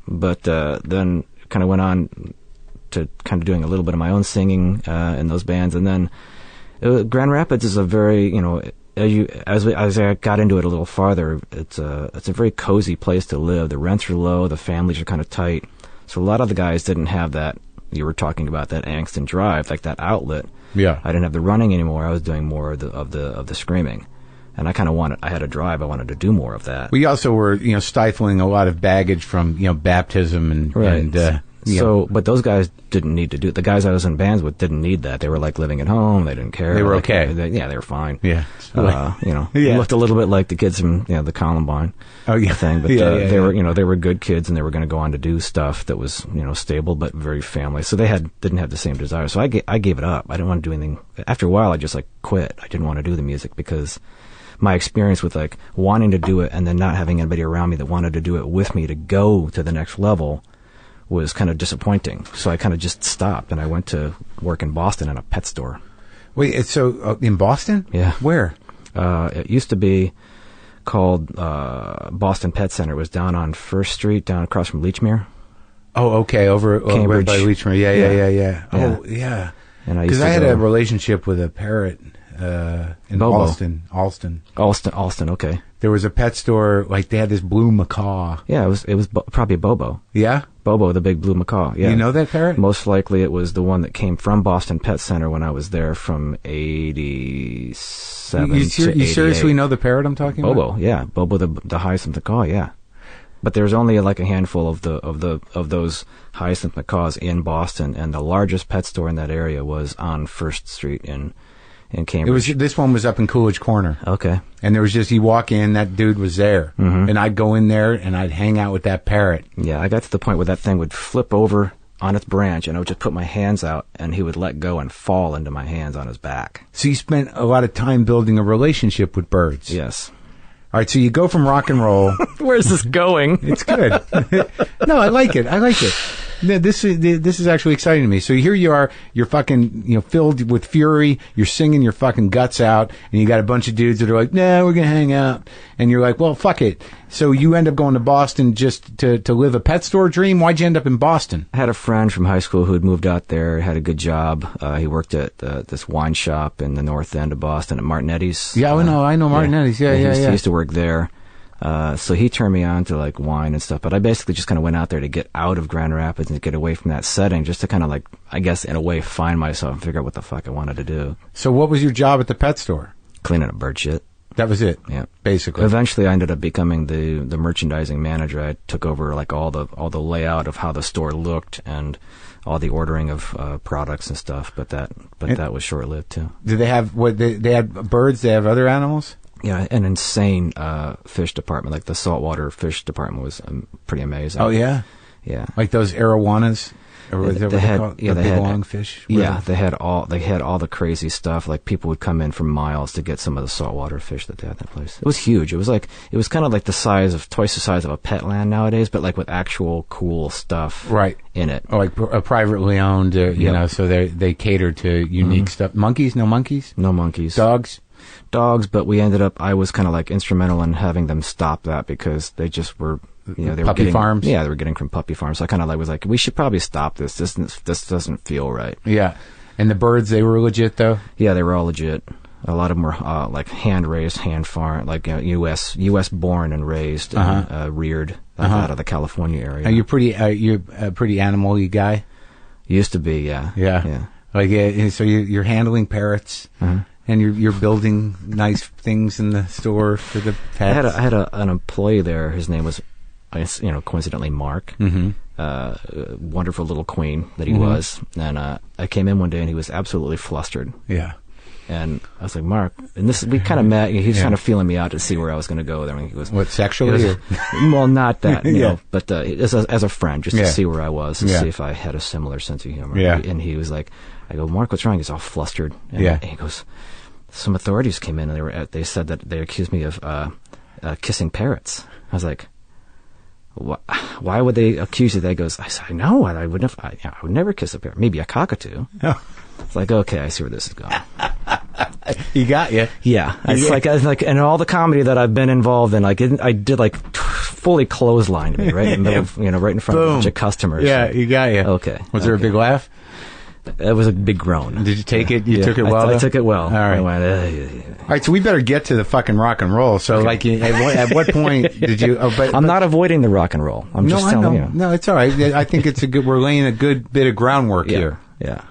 But then kind of went on to kind of doing a little bit of my own singing in those bands. And then Grand Rapids is a very, as I got into it a little farther, it's a very cozy place to live. The rents are low, the families are kind of tight. So a lot of the guys didn't have that, you were talking about, that angst and drive, like that outlet. Yeah. I didn't have the running anymore. I was doing more of the screaming. And I kind of I had a drive. I wanted to do more of that. We also were, stifling a lot of baggage from, baptism and but those guys didn't need to do it. The guys I was in bands with didn't need that. They were like living at home. They didn't care. They were okay. They were fine. Yeah. They looked a little bit like the kids from the Columbine thing, but they were good kids, and they were going to go on to do stuff that was stable but very family. So they didn't have the same desire. So I gave it up. I didn't want to do anything. After a while, I just quit. I didn't want to do the music because my experience with wanting to do it and then not having anybody around me that wanted to do it with me to go to the next level was kind of disappointing. So I kind of just stopped, and I went to work in Boston in a pet store. Wait, so in Boston? Yeah. Where? It used to be called Boston Pet Center. It was down on First Street, down across from Lechmere. Oh, okay, over Cambridge. By Lechmere. Yeah. Oh, yeah. Because I had a relationship with a parrot in Bobo. Alston. Okay. There was a pet store, they had this blue macaw. Yeah, it was probably Bobo. Yeah? Bobo, the big blue macaw. Yeah. You know that parrot? Most likely it was the one that came from Boston Pet Center when I was there from 87 to 88. You seriously know the parrot I'm talking about? Bobo, yeah. Bobo, the hyacinth macaw, yeah. But there's only a handful of those hyacinth macaws in Boston, and the largest pet store in that area was on First Street in Cambridge. This one was up in Coolidge Corner. Okay. And there was you walk in, that dude was there. Mm-hmm. And I'd go in there and I'd hang out with that parrot. Yeah, I got to the point where that thing would flip over on its branch, and I would just put my hands out, and he would let go and fall into my hands on his back. So you spent a lot of time building a relationship with birds. Yes. All right, so you go from rock and roll. Where's this going? It's good. No, I like it. This is actually exciting to me. So here you are, you're fucking, filled with fury. You're singing your fucking guts out, and you got a bunch of dudes that are like, "Nah, we're gonna hang out," and you're like, "Well, fuck it." So you end up going to Boston just to live a pet store dream. Why'd you end up in Boston? I had a friend from high school who had moved out there, had a good job. He worked at this wine shop in the north end of Boston at Martinetti's. Yeah, I know Martinetti's. Yeah. He used to work there. So he turned me on to like wine and stuff, but I basically just kind of went out there to get out of Grand Rapids and get away from that setting, just to kind of like, I guess in a way, find myself and figure out what the fuck I wanted to do. So what was your job at the pet store? Cleaning up bird shit. That was it. Yeah, basically. Eventually, I ended up becoming the merchandising manager. I took over like all the layout of how the store looked and all the ordering of products and stuff. But that was short lived too. Did they have they had birds? They have other animals? Yeah, an insane fish department. Like the saltwater fish department was pretty amazing. Oh yeah, yeah. Like those arowanas. Or was that what they call it? The big long fish. Yeah, they had all the crazy stuff. Like people would come in from miles to get some of the saltwater fish that they had in that place. It was huge. It was kind of like twice the size of a pet land nowadays, but like with actual cool stuff in it. Or like a privately owned, so they cater to unique stuff. Monkeys? No monkeys? No monkeys. Dogs, but I was kind of like instrumental in having them stop that because they just were, they were getting farms. Yeah, they were getting from puppy farms. So I kind of was like, we should probably stop this. This doesn't feel right. Yeah, and the birds, they were legit though. Yeah, they were all legit. A lot of them were like hand raised, hand farmed, like U.S. born and raised, and, reared out of the California area. Are you a pretty animal-y guy? Used to be, yeah. Yeah. Like so you're handling parrots. And you're building nice things in the store for the pets. I had an employee there. His name was, coincidentally Mark. Mm-hmm. Wonderful little queen that he was. And I came in one day and he was absolutely flustered. Yeah. And I was like, Mark, and we kind of met. He was kind of feeling me out to see where I was going to go there. And he goes, what, sexually? Well, not that, but as a friend, just to see where I was, to see if I had a similar sense of humor. Yeah. And he was like, I go, Mark, what's wrong? He's all flustered. And he goes, some authorities came in and they said that they accused me of kissing parrots. I was like, why would they accuse you? They goes, I said, no, I would never kiss a parrot. Maybe a cockatoo. Oh. It's like, okay, I see where this is going. He got you. Yeah, it's like, and all the comedy that I've been involved in, like I did like fully clotheslined me right in the middle of, right in front of a bunch of customers. Yeah, he got you. Okay. Was there a big laugh? It was a big groan. Did you take it? You took it well? I took it well. All right. I went, All right, so we better get to the fucking rock and roll. So, like, at what point did you... I'm not avoiding the rock and roll. I'm just telling you. No, it's all right. I think we're laying a good bit of groundwork here. Yeah.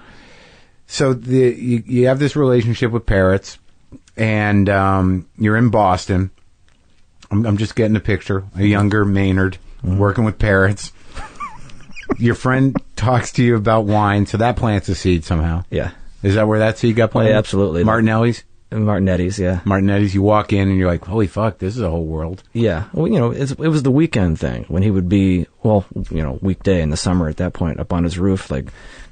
So you have this relationship with parrots, and you're in Boston. I'm just getting a picture. A younger Maynard working with parrots. Your friend talks to you about wine, so that plants a seed somehow. Yeah. Is that where that seed got planted? Oh, yeah, absolutely. Martinelli's? Martinetti's, yeah. Martinetti's, you walk in and you're like, holy fuck, this is a whole world. Yeah. Well, it was the weekend thing when he would be, weekday in the summer at that point up on his roof, like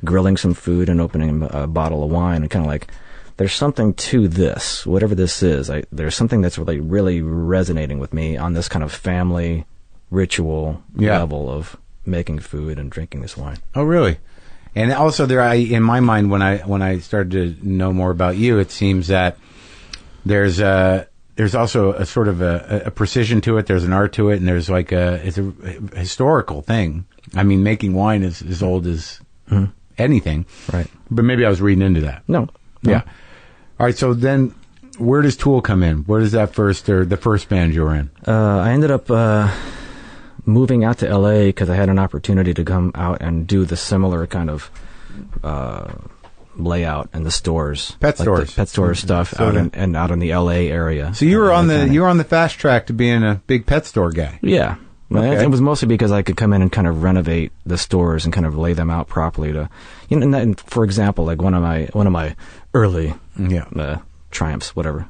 grilling some food and opening a bottle of wine and kind of like, there's something to this, whatever this is. There's something that's really, really resonating with me on this kind of family ritual level of making food and drinking this wine. Oh, really? And also, in my mind, when I started to know more about you, it seems that there's also a sort of a precision to it. There's an art to it, and there's it's a historical thing. I mean, making wine is as old as anything, right? But maybe I was reading into that. No. Yeah. All right. So then, where does Tool come in? Where does the first band you were in? I ended up moving out to LA because I had an opportunity to come out and do the similar kind of layout in the stores, pet stores stuff out in the LA area. So you were on the fast track to being a big pet store guy. Yeah. Okay. It was mostly because I could come in and kind of renovate the stores and kind of lay them out properly to, and for example, like one of my early triumphs, whatever.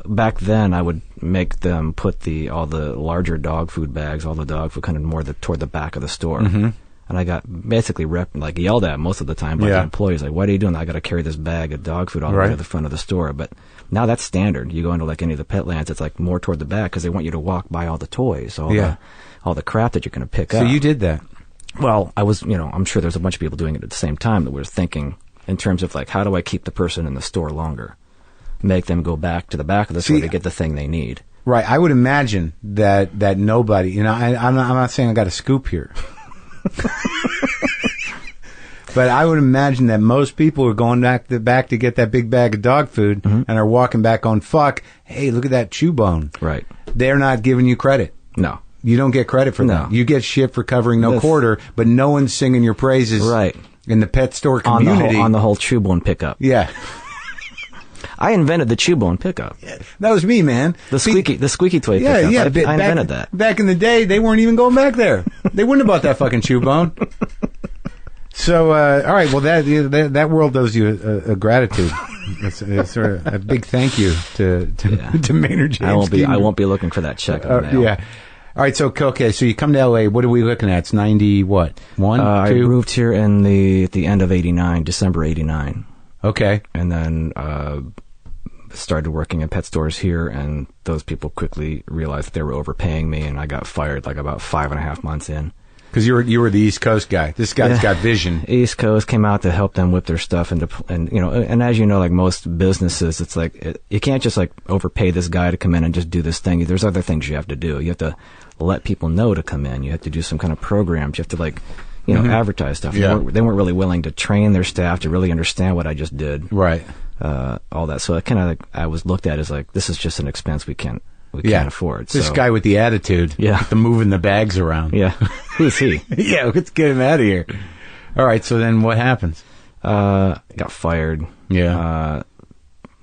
Back then, I would make them put all the larger dog food bags, all the dog food, kind of more toward the back of the store. Mm-hmm. And I got basically yelled at most of the time by the employees, like, "What are you doing? I got to carry this bag of dog food all the way to the front of the store." But now that's standard. You go into like any of the pet lands, it's like more toward the back because they want you to walk by all the toys, all the crap that you're going to pick up. So you did that. Well, I was, I'm sure there's a bunch of people doing it at the same time that were thinking in terms of like, how do I keep the person in the store longer? Make them go back to the back of the store to get the thing they need. Right. I would imagine that nobody, I'm not saying I got a scoop here. But I would imagine that most people are going back to get that big bag of dog food and are walking back on, fuck, hey, look at that chew bone. Right. They're not giving you credit. No. You don't get credit for that. You get shit for covering no quarter, but no one's singing your praises in the pet store community. On the whole chew bone pickup. Yeah. I invented the chew bone pickup. Yeah, that was me, man. The squeaky toy pickup. Yeah, I invented that. Back in the day, they weren't even going back there. They wouldn't have bought that fucking chew bone. So, all right, well, that world owes you a gratitude. It's sort of a big thank you to Maynard James. I won't be looking for that check. Yeah. All right, so you come to LA. What are we looking at? It's 90 what? 1, 2? I moved here at the end of '89, December '89. Okay. And then started working in pet stores here, and those people quickly realized that they were overpaying me, and I got fired like about 5.5 months in. Because you were the East Coast guy. This guy's got vision. East Coast came out to help them whip their stuff and as you know, like most businesses, it's like you can't just like overpay this guy to come in and just do this thing. There's other things you have to do. You have to let people know to come in. You have to do some kind of programs. You have to like advertise stuff. Yeah. They weren't really willing to train their staff to really understand what I just did. Right. All that. So I kind of I was looked at as like, this is just an expense we can't afford. This guy with the attitude. Yeah. The moving the bags around. Yeah. Who's he? Yeah, let's get him out of here. All right, so then what happens? Got fired. Yeah.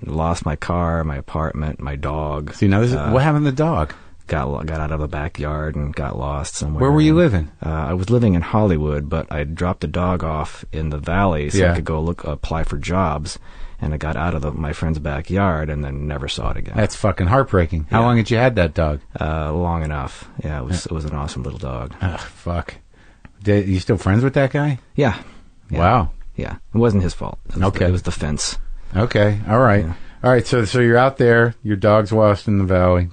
Lost my car, my apartment, my dog. See, now what happened to the dog? Got out of the backyard and got lost somewhere. Where were you living? I was living in Hollywood, but I dropped the dog off in the valley so I could go apply for jobs. And I got out of my friend's backyard and then never saw it again. That's fucking heartbreaking. How long had you had that dog? Long enough. Yeah, it was an awesome little dog. Ugh, fuck. You still friends with that guy? Yeah. Wow. Yeah. It wasn't his fault. It was the fence. Okay. All right. Yeah. All right. So you're out there. Your dog's lost in the valley.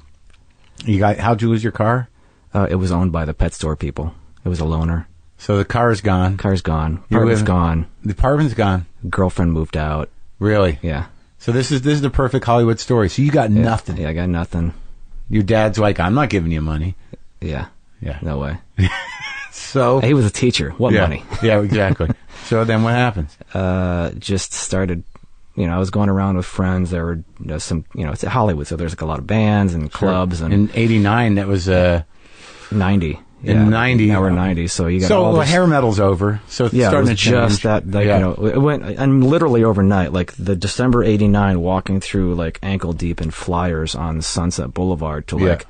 How'd you lose your car? It was owned by the pet store people. It was a loaner. So the car is gone. Car's gone. Apartment's gone. The apartment's gone. Girlfriend moved out. Really? Yeah. So this is the perfect Hollywood story. So you got nothing. Yeah, I got nothing. Your dad's like, I'm not giving you money. Yeah. Yeah. No way. So he was a teacher. What money? Yeah, exactly. So then what happens? Just started. I was going around with friends. There were some. It's Hollywood, so there's like a lot of bands and clubs. And in '89, that was 90. In 90, now we're 90, so you got all this. Hair metal's over, so it's starting to change. Just that, it went, and literally overnight, like the December '89, walking through like ankle deep in flyers on Sunset Boulevard to like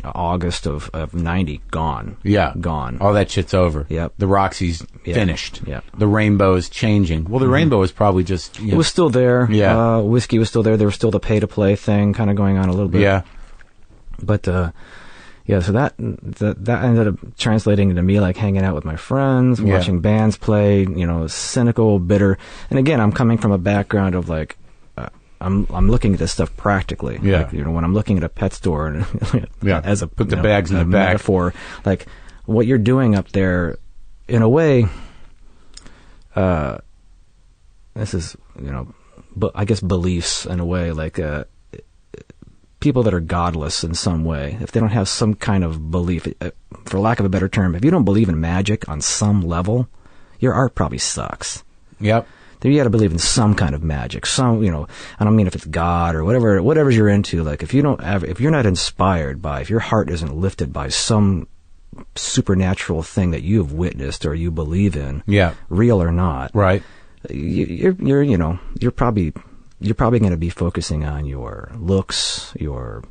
August of '90, gone. Yeah, gone. All that shit's over. Yep. The Roxy's finished. Yeah. The rainbow's changing. Well, the rainbow is probably just. It was still there. Yeah. Whiskey was still there. There was still the pay to play thing kind of going on a little bit. Yeah. But. Yeah, so that ended up translating into me like hanging out with my friends, watching bands play, cynical, bitter. And again, I'm coming from a background of like, I'm looking at this stuff practically. Yeah. Like, when I'm looking at a pet store and as a put the bags in the back. Metaphor, like what you're doing up there, in a way, this is but I guess beliefs in a way like. People that are godless in some way, if they don't have some kind of belief, for lack of a better term, if you don't believe in magic on some level, your art probably sucks. Yep. You got to believe in some kind of magic. I don't mean if it's God or whatever you're into. Like if you're not inspired by, if your heart isn't lifted by some supernatural thing that you have witnessed or you believe in, real or not, right? You're probably going to be focusing on your looks, your,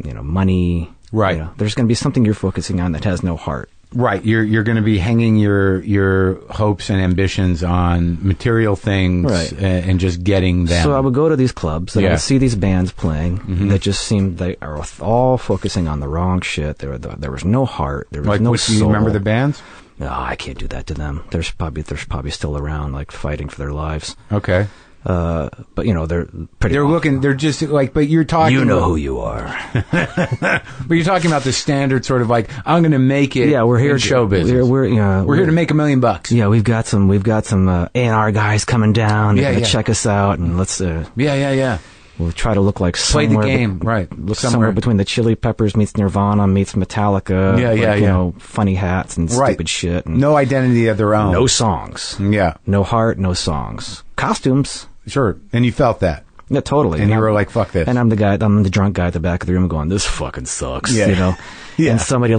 money. Right. There's going to be something you're focusing on that has no heart. Right. You're going to be hanging your hopes and ambitions on material things, right, and just getting them. So I would go to these clubs and I would see these bands playing that just seemed they are all focusing on the wrong shit. There was no heart. There was no soul. Do you remember the bands? No, I can't do that to them. There's probably still around, like fighting for their lives. Okay. But they're pretty. They're looking. They're just like. But you're talking. You know who you are. But you're talking about the standard sort of like, I'm going to make it. Yeah, we're here in show business. We're here to make $1 million. Yeah, we've got some A&R guys coming down. They're gonna check us out, and let's. Yeah. We'll try to look like play the game, right? Look somewhere between the Chili Peppers meets Nirvana meets Metallica. Yeah. Funny hats and stupid shit. And no identity of their own. No songs. Yeah. No heart, no songs. Costumes. Sure. And you felt that. Yeah, totally. And you were like, fuck this. And I'm the drunk guy at the back of the room going, this fucking sucks. Yeah. Yeah. And somebody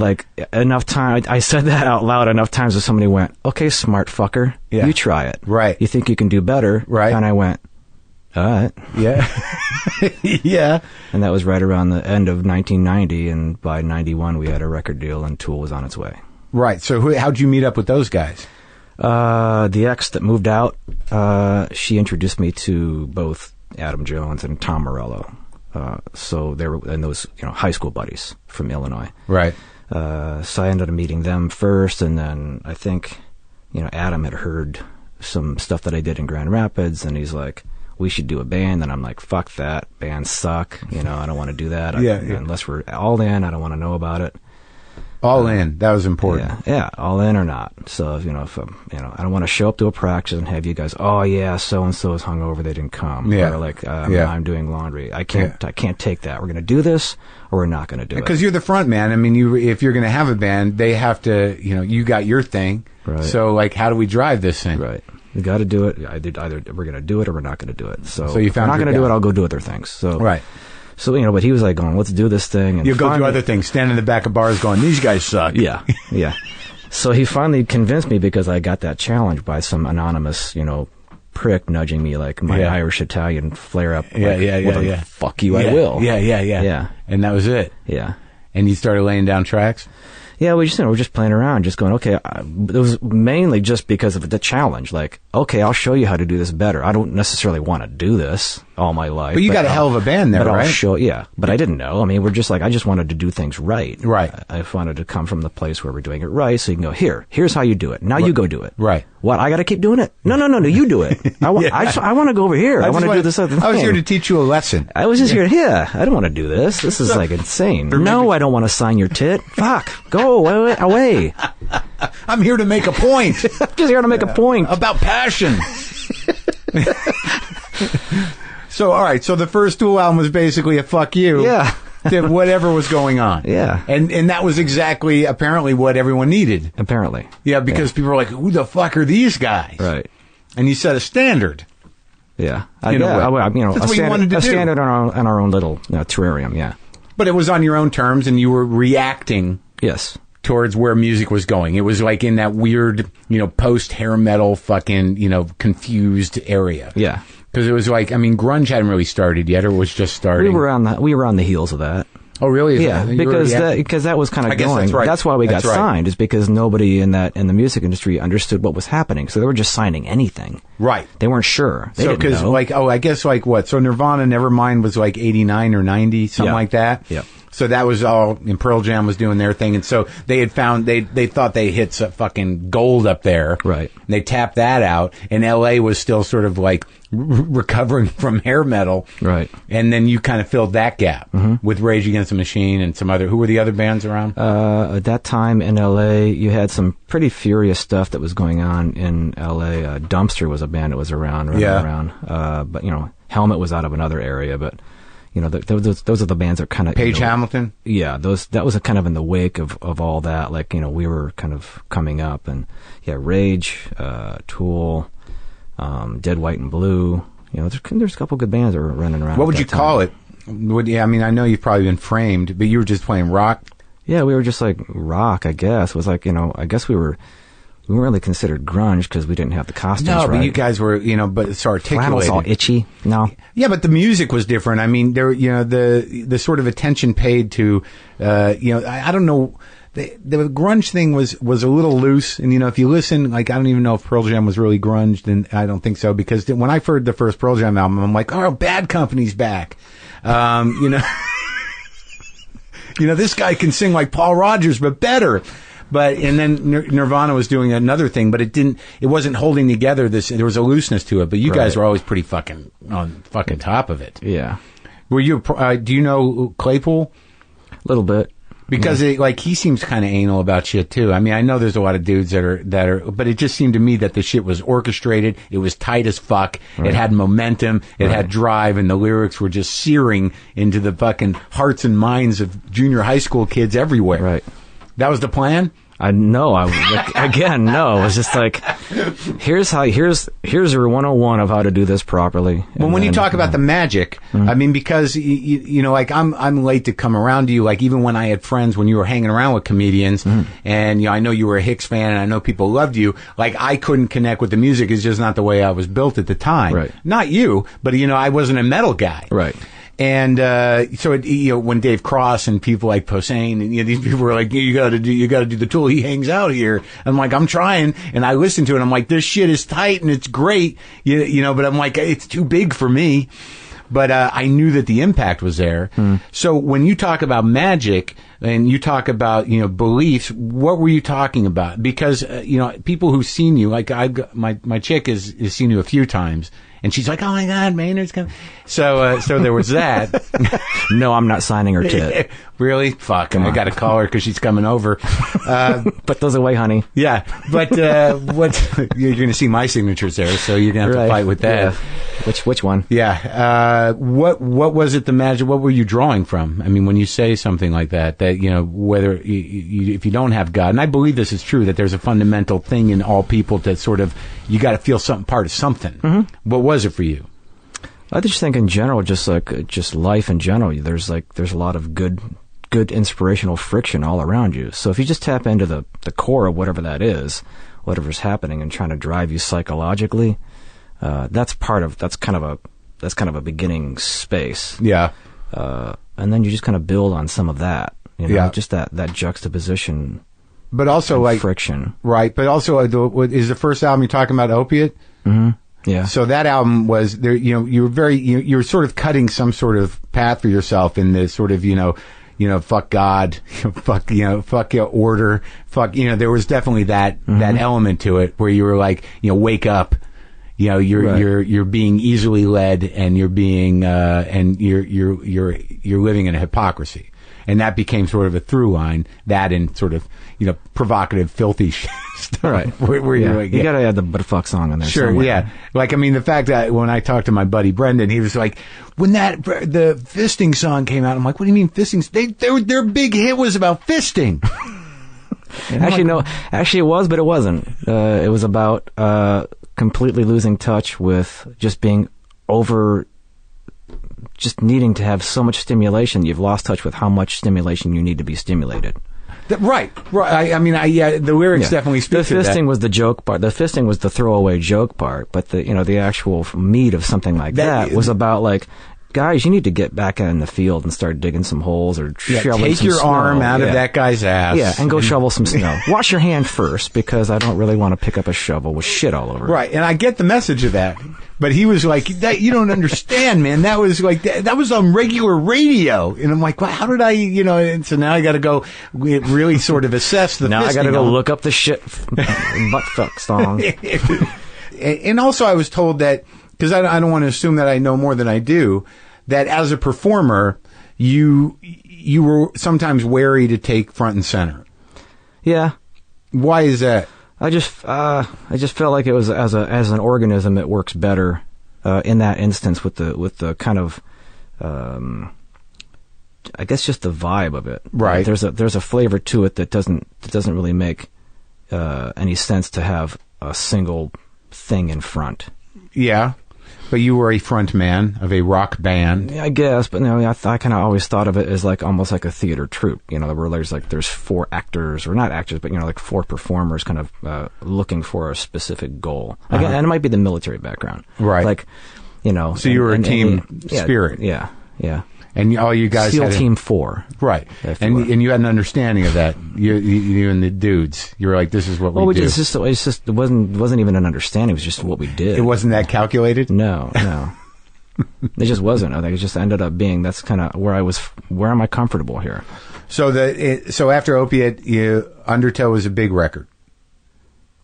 enough time, I said that out loud enough times that somebody went, okay, smart fucker, you try it. Right. You think you can do better. Right. And I went, all right. Yeah. Yeah. And that was right around the end of 1990, and by 91 we had a record deal and Tool was on its way. Right. So how'd you meet up with those guys? The ex that moved out, she introduced me to both Adam Jones and Tom Morello. So they were, and those, high school buddies from Illinois. Right. So I ended up meeting them first, and then I think, Adam had heard some stuff that I did in Grand Rapids, and he's like, we should do a band. And I'm like, fuck that. Bands suck. I don't want to do that. Unless we're all in, I don't want to know about it. All in. That was important. Yeah, all in or not. So, if I don't want to show up to a practice and have you guys, oh yeah, so-and-so is hungover, they didn't come. Yeah. Or like, I'm doing laundry. I can't take that. We're going to do this or we're not going to do it. Because you're the front man. I mean, if you're going to have a band, they have to, you got your thing. Right. So like, how do we drive this thing? Right. We got to do it. Either we're going to do it or we're not going to do it. So you if we're not going to do it, I'll go do other things. So right. So, but he was like going, let's do this thing. And you go do other things, stand in the back of bars going, these guys suck. Yeah. So he finally convinced me because I got that challenge by some anonymous, prick nudging me like my Irish Italian flare up. Yeah. Fuck you, I will. Yeah. And that was it. Yeah. And you started laying down tracks? Yeah, we just, we're just playing around, just going, okay, it was mainly just because of the challenge. Like, okay, I'll show you how to do this better. I don't necessarily want to do this all my life. But you got a hell of a band there, right? I'll show, but I didn't know. I mean, we're just like, I just wanted to do things right. Right. I wanted to come from the place where we're doing it right, so you can go, here's how you do it. Now you go do it. Right. What, I got to keep doing it? No, you do it. I want to go over here. I want to do this other thing. I was here to teach you a lesson. I was just here, I don't want to do this. This is like insane. No, I don't want to sign your tit. Fuck. Go away. I'm here to make a point. Just here to make a point. About passion. So, all right. So the first Tool album was basically a fuck you. Yeah. To whatever was going on. Yeah. And that was exactly, apparently, what everyone needed. Apparently. Yeah, because people were like, who the fuck are these guys? Right. And you set a standard. Yeah. That's what you wanted to do. A standard in our own little terrarium, yeah. But it was on your own terms, and you were reacting. Yes. Towards where music was going. It was like in that weird, post-hair metal fucking, confused area. Yeah. Because it was like, I mean, grunge hadn't really started yet, or it was just starting. We were on the heels of that. Oh, really? Because that was kind of going. That's right. That's why we got signed, is because nobody in the music industry understood what was happening. So they were just signing anything. Right. They weren't sure. They didn't know. I guess what? So Nirvana, Nevermind was like 89 or 90, something like that. Yeah. So that was all, and Pearl Jam was doing their thing, and so they had found, they thought they hit some fucking gold up there. Right. And they tapped that out, and LA was still sort of like recovering from hair metal. Right. And then you kind of filled that gap with Rage Against the Machine and some other, who were the other bands around? At that time in LA, you had some pretty furious stuff that was going on in LA. Dumpster was a band that was around. But, Helmet was out of another area, but... those are the bands that kind of... Page Hamilton? Yeah, that was kind of in the wake of all that. Like, we were kind of coming up. And, Rage, Tool, Dead, White, and Blue. There's a couple good bands that were running around. What would you call it? I know you've probably been framed, but you were just playing rock? Yeah, we were just like rock, I guess. It was like, I guess we weren't really considered grunge because we didn't have the costumes right. No, but you guys were, but it's articulated. Flannel's all itchy. No. Yeah, but the music was different. I mean, there, the sort of attention paid to, I don't know, the grunge thing was a little loose. And, if you listen, like, I don't even know if Pearl Jam was really grunge, and I don't think so, because when I heard the first Pearl Jam album, I'm like, oh, Bad Company's back. This guy can sing like Paul Rodgers, but better. and then Nirvana was doing another thing, but it wasn't holding together this, there was a looseness to it, but you guys were always pretty fucking on fucking top of it. Yeah. Were you, do you know Claypool? A little bit. Because he seems kind of anal about shit too. I mean, I know there's a lot of dudes that are, but it just seemed to me that the shit was orchestrated. It was tight as fuck. Right. It had momentum. It had drive, and the lyrics were just searing into the fucking hearts and minds of junior high school kids everywhere. Right. That was the plan? No. It was just like, here's your 101 of how to do this properly. Well, when you talk about the magic, I mean, because you know, like I'm late to come around to you. Like even when I had friends, when you were hanging around with comedians, and you know, I know you were a Hicks fan, and I know people loved you. Like I couldn't connect with the music. It's just not the way I was built at the time. Right. Not you, but you know, I wasn't a metal guy. Right. And so you know, when Dave Cross and people like Posehn and you know, these people were like, you got to do the Tool. He hangs out here. I'm like, I'm trying, and I listen to it. I'm like, this shit is tight and it's great, you know. But I'm like, it's too big for me. But I knew that the impact was there. So when you talk about magic and you talk about, you know, beliefs, what were you talking about? Because you know, people who've seen you, like my chick has seen you a few times. And she's like, oh my God, Maynard's coming. So there was that. No, I'm not signing her tit. Really? Fuck. I got to call her because she's coming over. Put those away, honey. Yeah. But, you're going to see my signatures there, so you're going to have to fight with that. Yeah. Which one? Yeah. What was it, the magic? What were you drawing from? I mean, when you say something like that, you know, whether if you don't have God, and I believe this is true, that there's a fundamental thing in all people that sort of, you got to feel part of something. What was it for you? I just think in general, just life in general, there's a lot of good inspirational friction all around you. So if you just tap into the core of whatever that is, whatever's happening and trying to drive you psychologically, that's kind of a beginning space. Yeah. And then you just kind of build on some of that, you know, just that juxtaposition. But also like friction. Right. But also is the first album you're talking about Opiate? Mm-hmm. Yeah. So that album was there, you know, you were sort of cutting some sort of path for yourself in this sort of, you know, fuck God, fuck your order, fuck, you know, there was definitely that element to it where you were like, you know, wake up, you know, you're being easily led and you're being, and you're living in a hypocrisy. And that became sort of a through line, that and sort of, you know, provocative, filthy stuff. Right. Where you're like, you gotta add the buttfuck song on there. Sure, somewhere. yeah. Like, I mean, the fact that when I talked to my buddy Brendan, he was like, when the fisting song came out, I'm like, what do you mean fisting? Their big hit was about fisting. Actually it was, but it wasn't. It was about, completely losing touch with just being just needing to have so much stimulation, you've lost touch with how much stimulation you need to be stimulated. Right. I mean, the lyrics definitely speak to that. The fisting was the joke part. The fisting was the throwaway joke part. But the actual meat of something like that was about like, guys, you need to get back in the field and start digging some holes or shoveling take some your snow. arm out of that guy's ass. Yeah, and go shovel some snow. Wash your hand first, because I don't really want to pick up a shovel with shit all over it. Right, and I get the message of that. But he was like, that, you don't understand, man. That was like, that was on regular radio. And I'm like, well, how did I, you know, and so now I got to go really sort of assess the Now I got to go look up the shit butt fuck song. And also I was told that, because I don't want to assume that I know more than I do, that as a performer, you were sometimes wary to take front and center. Yeah. Why is that? I just felt like it was as an organism it works better in that instance with the kind of I guess just the vibe of it. Right. There's a flavor to it that doesn't really make any sense to have a single thing in front. Yeah. But you were a front man of a rock band. Yeah, I guess, but no, I kind of always thought of it as like almost like a theater troupe. You know, where there's four actors, or not actors, but you know, like four performers, kind of looking for a specific goal. Like, and it might be the military background, right? Like, you know, so you were a team spirit, yeah. And all you guys SEAL had Team 4, right? And you had an understanding of that. You and the dudes, you were like, "This is what we do." It wasn't even an understanding. It was just what we did. It wasn't that calculated. No. It just wasn't. I think it just ended up being that's kind of where I was. Where am I comfortable here? So after Opiate, Undertow was a big record.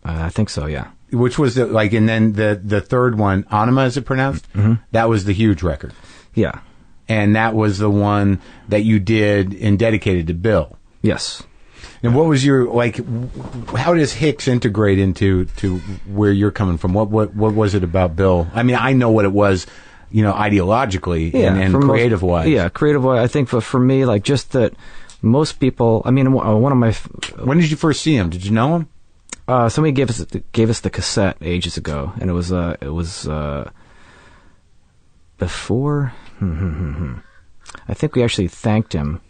I think so, yeah. Which was and then the third one, Anima, is it pronounced? Mm-hmm. That was the huge record. Yeah. And that was the one that you did and dedicated to Bill. Yes. And what was your, how does Hicks integrate into where you're coming from? What was it about Bill? I mean, I know what it was, ideologically and creative-wise. Yeah, creative-wise. I think for me, just that most people, I mean, one of my... When did you first see him? Did you know him? Somebody gave us the cassette ages ago, and it was before. I think we actually thanked him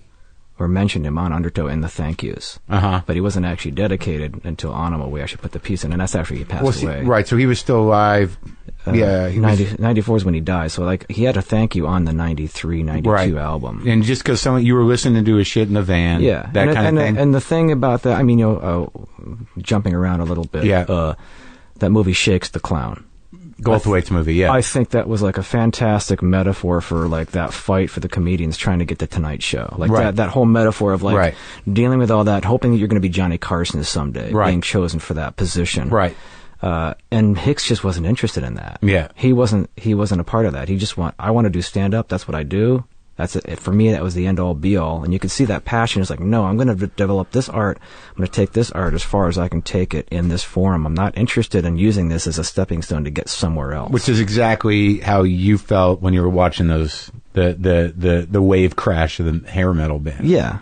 or mentioned him on Undertow in the thank yous. But he wasn't actually dedicated until Anima. We actually put the piece in, and that's after he passed away. Right, so he was still alive. 94 is when he died. So he had a thank you on the 93, 92 album. And just because you were listening to his shit in the van. Yeah. That kind of thing. And the thing about that, I mean, jumping around a little bit. Yeah. That movie Shakes the Clown. Goldthwait's movie, yeah. I think that was a fantastic metaphor for that fight for the comedians trying to get the Tonight Show. That whole metaphor of dealing with all that, hoping that you're going to be Johnny Carson someday, being chosen for that position. Right. And Hicks just wasn't interested in that. Yeah. He wasn't a part of that. He just I want to do stand up. That's what I do. That's it. For me, that was the end all be all. And you could see that passion. It's no, I'm going to develop this art. I'm going to take this art as far as I can take it in this form. I'm not interested in using this as a stepping stone to get somewhere else. Which is exactly how you felt when you were watching those, the wave crash of the hair metal band. Yeah.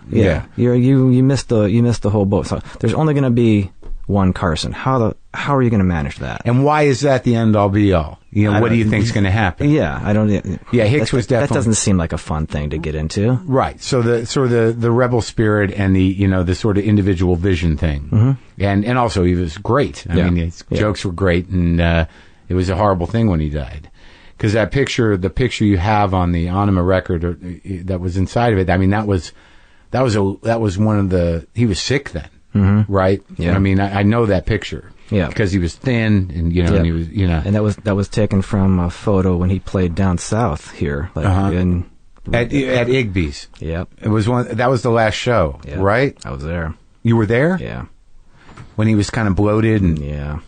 You missed the whole boat. So there's only going to be one Carson. How are you going to manage that? And why is that the end all be all? What do you think is going to happen? Yeah, I don't. Yeah, Hicks was definitely. That doesn't seem like a fun thing to get into. Right. So the rebel spirit and the sort of individual vision thing, and also he was great. I mean, his jokes were great, and it was a horrible thing when he died. Because the picture you have on the Anima record that was inside of it. I mean, that was one of the. He was sick then. Right? Yeah. I mean, I know that picture. Yeah. Because he was thin and, and he was, And that was taken from a photo when he played down south here. At Igby's. Yep. That was the last show, right? I was there. You were there? Yeah. When he was kind of bloated and. Yeah.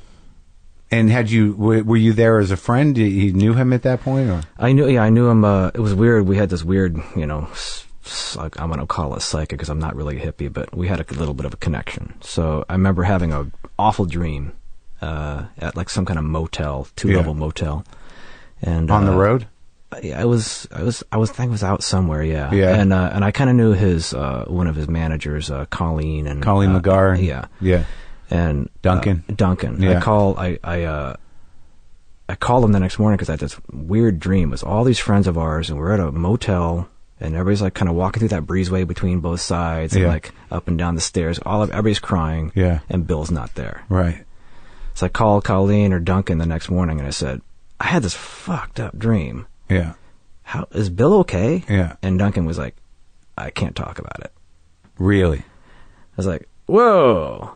And were you there as a friend? You knew him at that point, or? I knew him. It was weird. We had this weird, I'm going to call it psychic because I'm not really a hippie, but we had a little bit of a connection. So I remember having an awful dream at some kind of motel, 2-level motel, and on the road. Yeah, I think it was out somewhere. Yeah, yeah. And I kind of knew his one of his managers, Colleen McGarr. Yeah. And Duncan. Yeah. I called him the next morning because I had this weird dream. It was all these friends of ours, and we're at a motel. And everybody's kind of walking through that breezeway between both sides, and up and down the stairs. Everybody's crying, and Bill's not there. Right. So I called Colleen or Duncan the next morning, and I said, "I had this fucked up dream. Yeah. How is Bill okay?" Yeah. And Duncan was like, "I can't talk about it." Really? I was like, "Whoa!"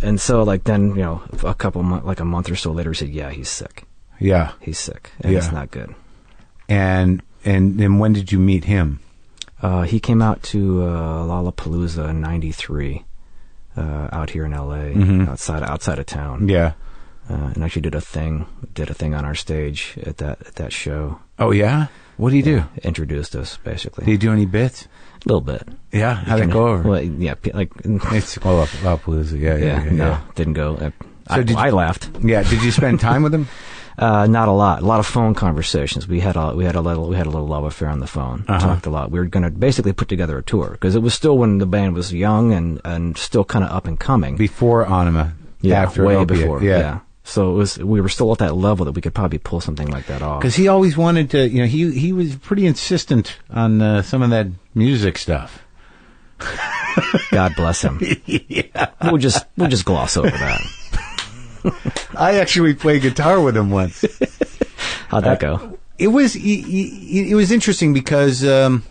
And so then a month or so later, he said, "Yeah, he's sick. Yeah, he's sick, and it's not good." And when did you meet him? He came out to Lollapalooza in '93, out here in LA, outside of town. Yeah, and actually did a thing on our stage at that show. Oh yeah, what did he do? Introduced us basically. Did he do any bits? A little bit. Yeah, how'd it go over? Well, yeah, it's Lollapalooza. Yeah. No, didn't go. I laughed. Yeah, did you spend time with him? Not a lot. A lot of phone conversations. We had a little love affair on the phone. Talked a lot. We were going to basically put together a tour because it was still when the band was young and still kind of up and coming. Before Anima. Yeah, after way Opiate. before. Yeah. So we were still at that level that we could probably pull something like that off. Because he always wanted to. He was pretty insistent on some of that music stuff. God bless him. Yeah. We'll just gloss over that. I actually played guitar with him once. How'd that go? It was interesting because it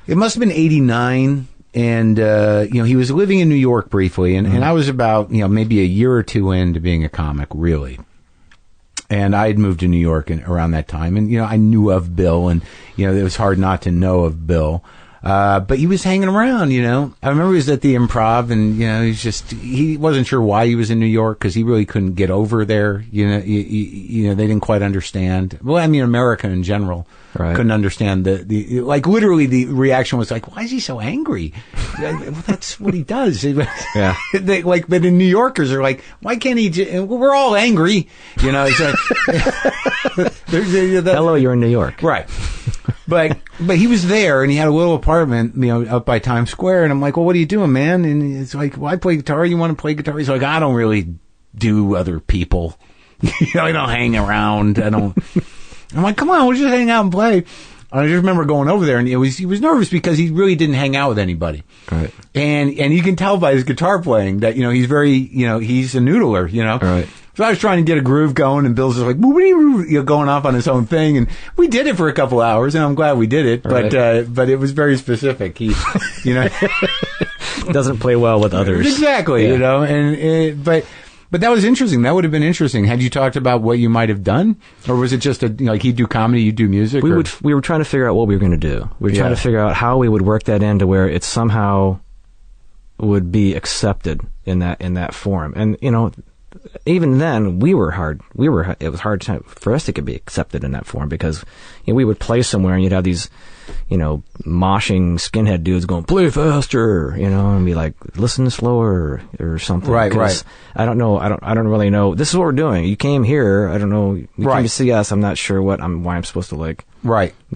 must have been '89, and he was living in New York briefly, and I was about maybe a year or two into being a comic, really. And I had moved to New York around that time, and I knew of Bill, and it was hard not to know of Bill. But he was hanging around, you know. I remember he was at the Improv, and, you know, he wasn't sure why he was in New York, because he really couldn't get over there. You know, you know, they didn't quite understand. Well, I mean, America in general couldn't understand like, literally the reaction was like, why is he so angry? Well, that's what he does. Yeah. But in New Yorkers are like, why can't he we're all angry, you know. It's like, Hello, you're in New York. Right. But he was there, and he had a little apartment, you know, up by Times Square. And I'm like, well, what are you doing, man? And it's like, well, I play guitar. You want to play guitar? He's like, I don't really do other people. You know, I don't hang around. I'm like, come on, we'll just hang out and play. I just remember going over there, and he was nervous because he really didn't hang out with anybody. Right. And you can tell by his guitar playing that, you know, he's very, you know, he's a noodler, you know. Right. So I was trying to get a groove going, and Bill's just like, you know, going off on his own thing, and we did it for a couple hours, and I'm glad we did it. But it was very specific. He, you know, doesn't play well with others. Exactly, yeah. You know, but that was interesting. That would have been interesting. Had you talked about what you might have done, or was it just like he'd do comedy, you'd do music? We were trying to figure out what we were going to do. We were trying to figure out how we would work that in to where it somehow would be accepted in that form. And, you know, even then, it was hard for us to be accepted in that form, because, you know, we would play somewhere and you'd have these, you know, moshing skinhead dudes going, play faster, you know, and be like, listen slower or something. Right. I don't know. I don't really know. This is what we're doing. You came here. I don't know. You came to see us. I'm not sure why I'm supposed to, like,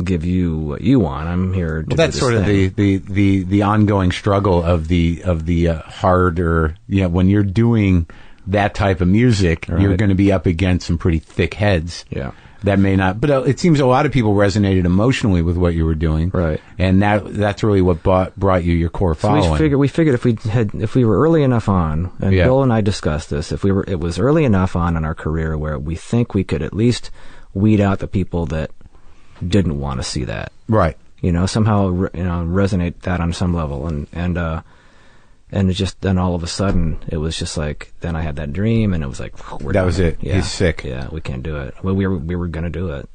give you what you want. I'm here to do that's this sort of thing. the ongoing struggle of the harder, you know, when you're doing that type of music, you're going to be up against some pretty thick heads. Yeah. That may not, but it seems a lot of people resonated emotionally with what you were doing, right? And that's really what brought you your core following. So we figured if we were early enough on, and Bill and I discussed this, it was early enough on in our career where we think we could at least weed out the people that didn't want to see that, right? You know, somehow resonate that on some level, and it just, then all of a sudden, it was just like, then I had that dream, and it was like, that was it. Yeah. He's sick. Yeah, we can't do it. Well, we were going to do it.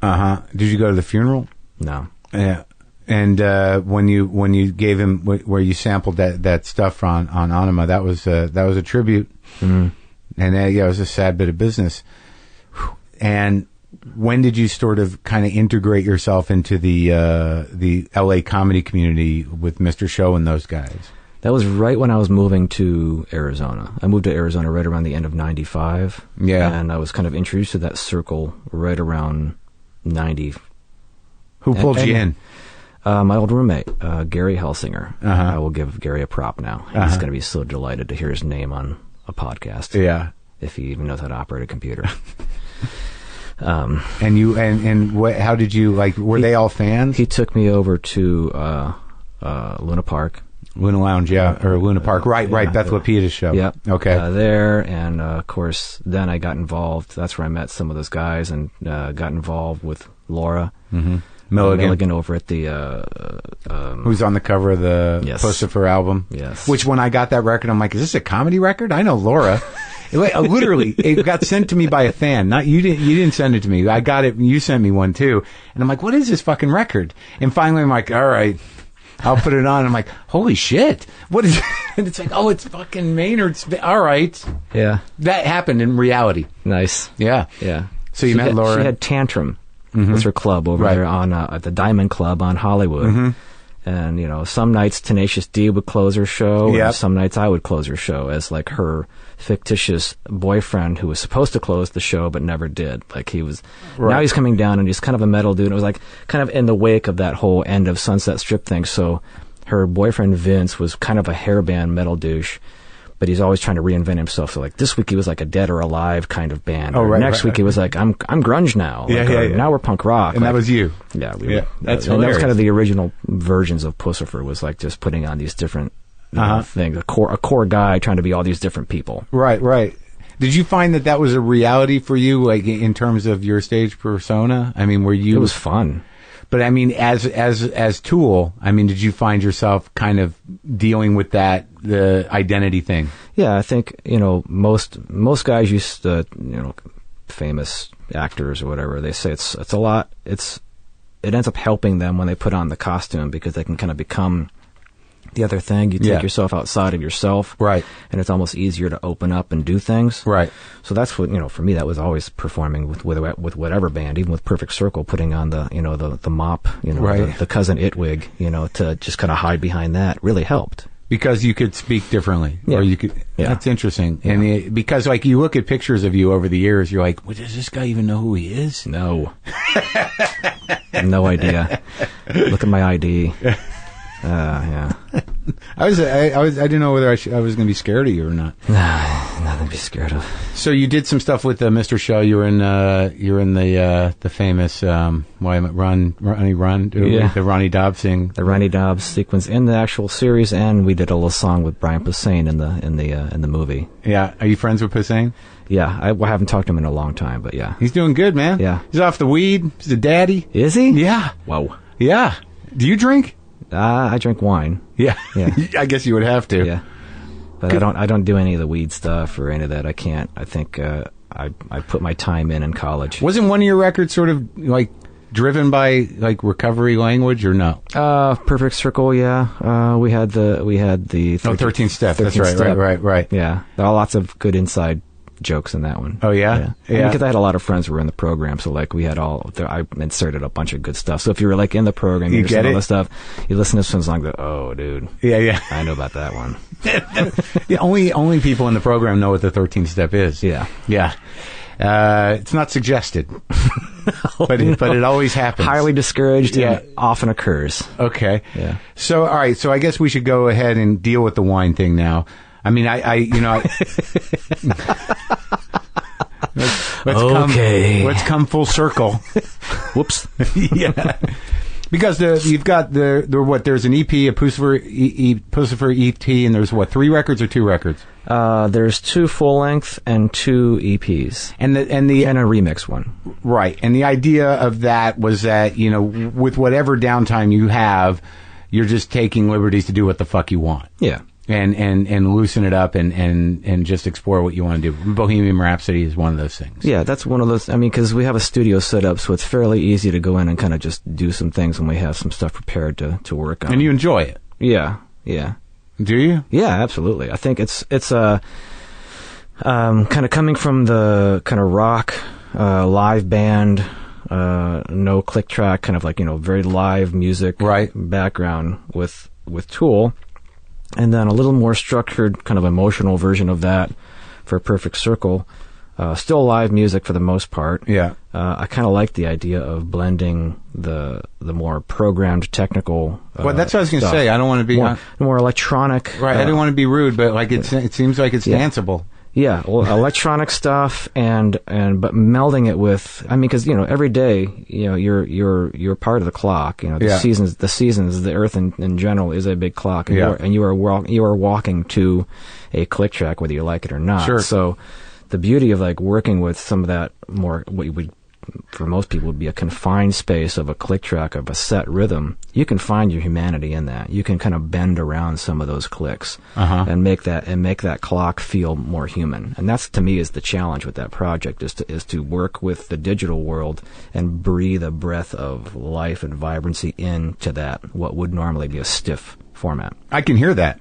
Did you go to the funeral? No. Yeah. And when you gave him, where you sampled that stuff on Anima, that was a tribute. Mm-hmm. And it was a sad bit of business. And when did you sort of kind of integrate yourself into the LA comedy community with Mr. Show and those guys? That was right when I was moving to Arizona. I moved to Arizona right around the end of 95. Yeah. And I was kind of introduced to that circle right around 90. Who pulled you in? My old roommate, Gary Helsinger. Uh-huh. I will give Gary a prop now. He's going to be so delighted to hear his name on a podcast. Yeah. If he even knows how to operate a computer. And how did you, like, were they all fans? He took me over to Luna Park. Luna Lounge, or Luna Park, right, Beth Lapita's show. Yep. Okay. There, and of course, then I got involved. That's where I met some of those guys, and got involved with Laura Milligan over at the who's on the cover of the Puscifer album. Yes. Which, when I got that record, I'm like, is this a comedy record? I know Laura. Literally, it got sent to me by a fan. Not you didn't send it to me. I got it. You sent me one too, and I'm like, what is this fucking record? And finally, I'm like, all right. I'll put it on. I'm like, holy shit. What is it? And it's like, oh, it's fucking Maynard's. All right. Yeah. That happened in reality. Nice. Yeah. Yeah. So you met Laura. She had Tantrum. Was her club over there on at the Diamond Club on Hollywood. Mm-hmm. And, you know, some nights Tenacious D would close her show, and some nights I would close her show as, like, her fictitious boyfriend who was supposed to close the show but never did. Like, he was... Right. Now he's coming down, and he's kind of a metal dude. And it was, like, kind of in the wake of that whole end of Sunset Strip thing. So her boyfriend, Vince, was kind of a hairband metal douche, but he's always trying to reinvent himself. So, like, this week he was, like, a Dead or Alive kind of band. Next week he was like, I'm grunge now. Now we're punk rock. And that was you. Yeah. That's hilarious. And that was kind of the original versions of Puscifer, was, like, just putting on these different things. A core guy trying to be all these different people. Right. Did you find that was a reality for you, like, in terms of your stage persona? I mean, it was fun. But I mean, as Tool, I mean, did you find yourself kind of dealing with the identity thing? Yeah, I think, you know, most guys famous actors or whatever, they say it's a lot. It's ends up helping them when they put on the costume, because they can kind of become the other thing. You take yourself outside of yourself, right? And it's almost easier to open up and do things, right? So that's what, for me, that was always performing with whatever band, even with Perfect Circle, putting on the mop, right. the cousin it wig, to just kind of hide behind that really helped. Because you could speak differently, or you could. Yeah. That's interesting, and because like you look at pictures of you over the years, you're like, well, does this guy even know who he is? No, no idea. Look at my ID. Yeah. I didn't know whether I was going to be scared of you or not. Nothing to be scared of. So you did some stuff with Mr. Show. You were in the famous Run, the Ronnie Dobbs thing, the Ronnie Dobbs sequence in the actual series, and we did a little song with Brian Posehn in the movie. Yeah, are you friends with Posehn? Yeah, I haven't talked to him in a long time, but yeah, he's doing good, man. Yeah, he's off the weed. He's a daddy. Is he? Yeah. Whoa. Yeah. Do you drink? I drink wine. Yeah. I guess you would have to. Yeah. But I don't do any of the weed stuff or any of that. I can't. I think I put my time in college. Wasn't one of your records sort of like driven by like recovery language or no? Perfect Circle, yeah. We had the 13th Step. That's 13th Step. Right. Yeah. There are lots of good inside jokes in that one. Oh yeah? Yeah. Because I had a lot of friends who were in the program, so like we had I inserted a bunch of good stuff. So if you were like in the program, you get all the stuff, you listen to some songs like, oh dude. Yeah. I know about that one. Yeah, only people in the program know what the 13th Step is. Yeah. Yeah. It's not suggested. but it always happens. Highly discouraged and often occurs. Okay. Yeah. So all right, so I guess we should go ahead and deal with the wine thing now. I mean, let's come full circle. Whoops. Yeah. Because you've got there's an EP, a Puscifer EP, and there's 3 records or 2 records? There's 2 full length and 2 EPs. And a remix one. Right. And the idea of that was that, with whatever downtime you have, you're just taking liberties to do what the fuck you want. Yeah. And loosen it up and just explore what you want to do. Bohemian Rhapsody is one of those things. Yeah, that's one of those. I mean, because we have a studio set up, so it's fairly easy to go in and kind of just do some things when we have some stuff prepared to work on. And you enjoy it. Yeah. Do you? Yeah, absolutely. I think it's kind of coming from the kind of rock live band, no click track, kind of like very live music background with Tool. And then a little more structured, kind of emotional version of that for Perfect Circle. Still live music for the most part. Yeah. I kind of like the idea of blending the more programmed technical. Well, that's what I was going to say. I don't want to be more electronic. Right. I don't want to be rude, but like it seems like it's danceable. Yeah, well, electronic stuff but melding it with, I mean, because every day, you're part of the clock. The seasons, the Earth in general is a big clock, and you are walking to a click track whether you like it or not. Sure. So, the beauty of like working with some of that more what you would, for most people, would be a confined space of a click track of a set rhythm. You can find your humanity in that. You can kind of bend around some of those clicks and make that clock feel more human. And that's, to me, is the challenge with that project, is to work with the digital world and breathe a breath of life and vibrancy into that what would normally be a stiff format. I can hear that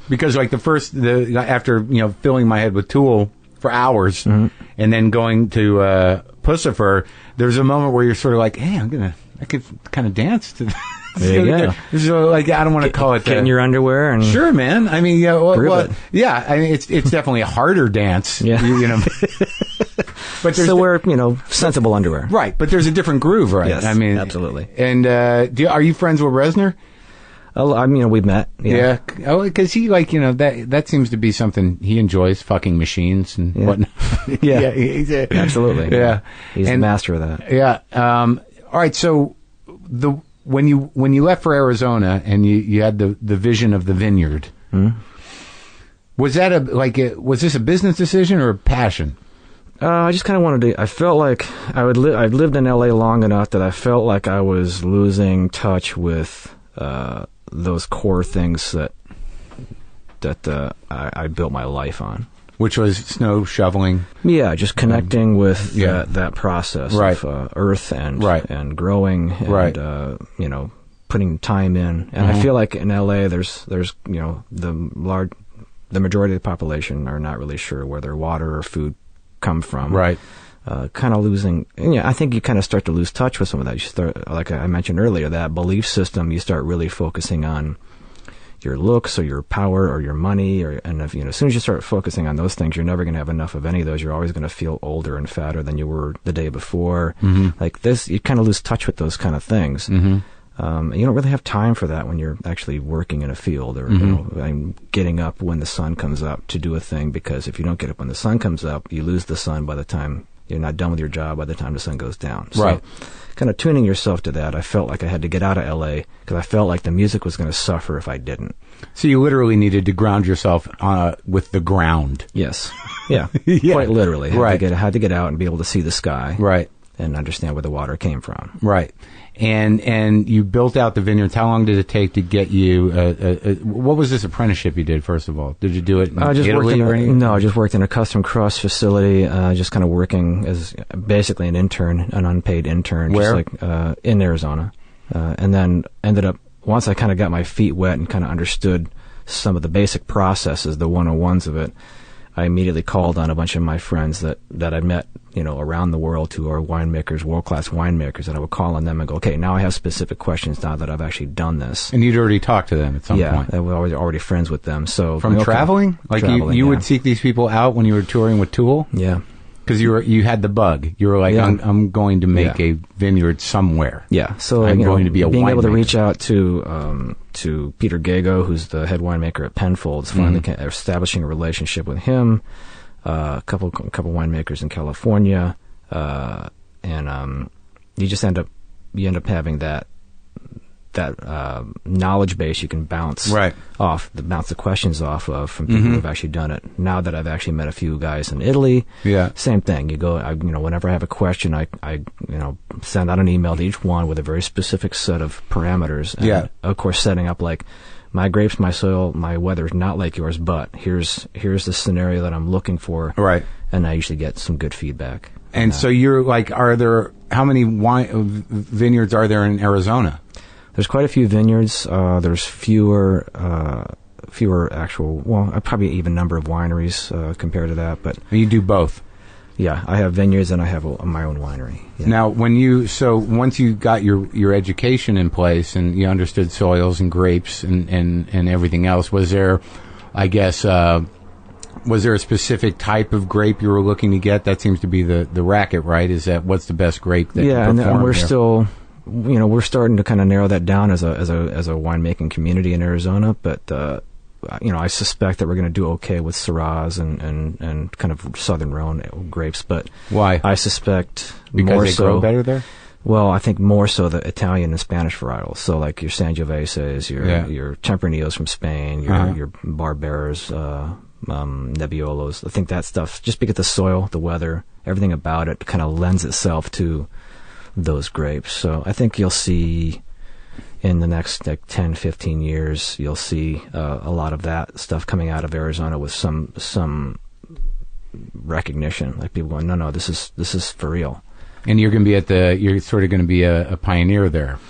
because like after filling my head with Tool for hours and then going to Puscifer, there's a moment where you're sort of like, hey, I could kind of dance to this. There you go. So, like, I don't want to call it get in your underwear and sure, man. I mean, I mean, it's definitely a harder dance. Yeah. But so we're sensible underwear, right? But there's a different groove, right? Yes, I mean, absolutely. And are you friends with Reznor? I mean, we've met. Yeah. Oh, because he that seems to be something he enjoys, fucking machines and whatnot. Yeah. Absolutely. Yeah. He's a master of that. Yeah. All right. So when you left for Arizona and you had the vision of the Vineyard, was that was this a business decision or a passion? I just kind of wanted to. I felt like I'd lived in LA long enough that I felt like I was losing touch with those core things that I built my life on. Which was snow shoveling. Yeah, just connecting with that process right. of earth and right. and growing and right. You know, putting time in. And I feel like in LA, there's you know, the majority of the population are not really sure where their water or food come from. Right. Kind of losing. And, yeah, I think you kind of start to lose touch with some of that. You start, like I mentioned earlier, that belief system. You start really focusing on your looks or your power or your money, and if, you know, as soon as you start focusing on those things, you're never going to have enough of any of those. You're always going to feel older and fatter than you were the day before. Like this, you kind of lose touch with those kind of things. You don't really have time for that when you're actually working in a field or you know, getting up when the sun comes up to do a thing, because if you don't get up when the sun comes up, you lose the sun by the time you're not done with your job by the time the sun goes down. So right. kind of tuning yourself to that, I felt like I had to get out of LA because I felt like the music was going to suffer if I didn't. So you literally needed to ground yourself with the ground. Yes. Yeah. Yeah. Quite literally. Right. Had to get out and be able to see the sky. Right. And understand where the water came from. Right. And you built out the vineyards. How long did it take to get you? What was this apprenticeship you did? First of all, did you do it in Italy or anything? No, I just worked in a custom cross facility. Just kind of working as basically an intern, an unpaid intern. Where? Just like in Arizona, and then ended up once I kind of got my feet wet and kind of understood some of the basic processes, the 101s of it. I immediately called on a bunch of my friends that I met, you know, around the world who are winemakers, world-class winemakers, and I would call on them and go, okay, now I have specific questions now that I've actually done this. And you'd already talked to them at some point. Yeah, we were already friends with them. So from traveling? Like traveling, you would seek these people out when you were touring with Tool? Yeah. Because you had the bug. You were like, I'm going to make a vineyard somewhere. Yeah. So I'm going to be a being winemaker. able to reach out to Peter Gago, who's the head winemaker at Penfolds, finally establishing a relationship with him. A couple winemakers in California, and you just end up having that knowledge base you can bounce the questions off of from people who've actually done it. Now that I've actually met a few guys in Italy, same thing. You go, whenever I have a question, I send out an email to each one with a very specific set of parameters. And of course, setting up like, my grapes, my soil, my weather is not like yours, but here's the scenario that I'm looking for. Right. And I usually get some good feedback. And so you're like, how many vineyards are there in Arizona? There's quite a few vineyards. There's fewer actual, probably even number of wineries compared to that. But you do both. Yeah, I have vineyards and I have my own winery. Yeah. Now, once you got your education in place and you understood soils and grapes and everything else, was there a specific type of grape you were looking to get? That seems to be the racket, right? Is that what's the best grape that can perform? And we're still, we're starting to kind of narrow that down as a winemaking community in Arizona, but I suspect that we're going to do okay with Syrahs and kind of Southern Rhone grapes. But why? I suspect because more they grow better there. Well, I think more so the Italian and Spanish varietals. So like your Sangioveses, your Tempranillos from Spain, your Barberas, Nebbiolos. I think that stuff, just because the soil, the weather, everything about it kind of lends itself to those grapes. So I think you'll see in the next 10, 15 years, you'll see a lot of that stuff coming out of Arizona with some recognition. Like people going, no, this is for real. And you're going to be you're sort of going to be a pioneer there.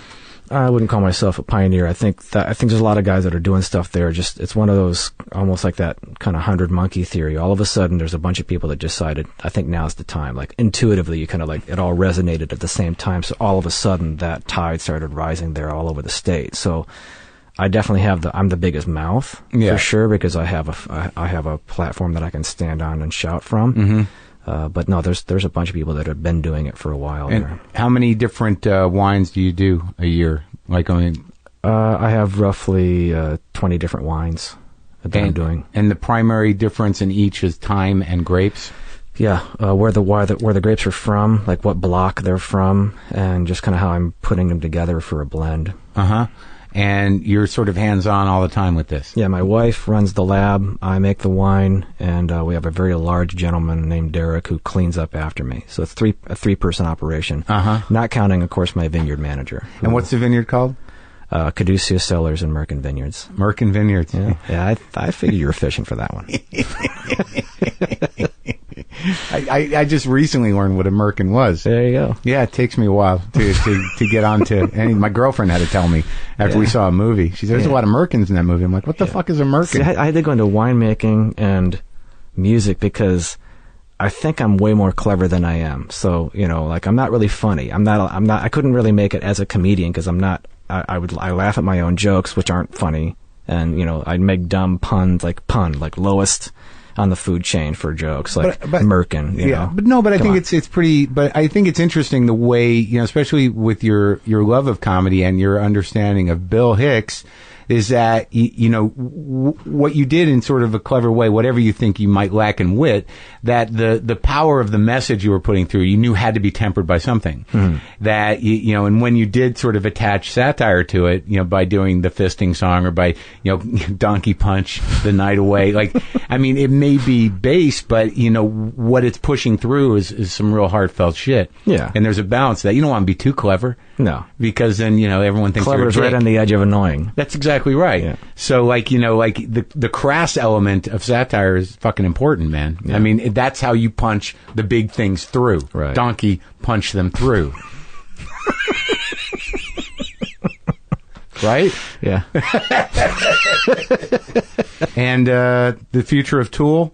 I wouldn't call myself a pioneer. I think there's a lot of guys that are doing stuff there. Just it's one of those almost like that kind of 100 monkey theory. All of a sudden, there's a bunch of people that decided, I think now's the time. Like intuitively, you kind of like it all resonated at the same time. So all of a sudden, that tide started rising there all over the state. So I definitely I'm the biggest mouth for sure because I have a platform that I can stand on and shout from. Mm-hmm. But no, there's a bunch of people that have been doing it for a while. And there. How many different wines do you do a year? I have roughly 20 different wines that I'm doing. And the primary difference in each is time and grapes? Yeah, where the grapes are from, like what block they're from, and just kind of how I'm putting them together for a blend. Uh-huh. And you're sort of hands-on all the time with this? Yeah, my wife runs the lab, I make the wine, and we have a very large gentleman named Derek who cleans up after me. So it's a three-person operation, not counting, of course, my vineyard manager. And what's the vineyard called? Caduceus Cellars and Merkin Vineyards. Merkin Vineyards. Yeah, I figured you were fishing for that one. I just recently learned what a merkin was. There you go. Yeah, it takes me a while to get onto. And my girlfriend had to tell me after we saw a movie. She said, "There's a lot of merkins in that movie." I'm like, "What the fuck is a merkin?" See, I had to go into winemaking and music because I think I'm way more clever than I am. So, like, I'm not really funny. I couldn't really make it as a comedian because I'm not, I laugh at my own jokes, which aren't funny. And, I'd make dumb puns, like lowest on the food chain for jokes, like merkin, know. But I think it's pretty, but I think it's interesting the way, especially with your love of comedy and your understanding of Bill Hicks, is that, what you did in sort of a clever way, whatever you think you might lack in wit, that the power of the message you were putting through, you knew had to be tempered by something. Mm-hmm. That, and when you did sort of attach satire to it, by doing the fisting song or by, donkey punch the night away, like, I mean, it may be base, but, what it's pushing through is some real heartfelt shit. Yeah. And there's a balance that you don't want to be too clever. No. Because then, everyone thinks clever you're a is right on the edge of annoying. That's exactly right. Yeah. So, like, the crass element of satire is fucking important, man. Yeah. I mean, that's how you punch the big things through. Right. Donkey punch them through. Right? Yeah. And the future of Tool?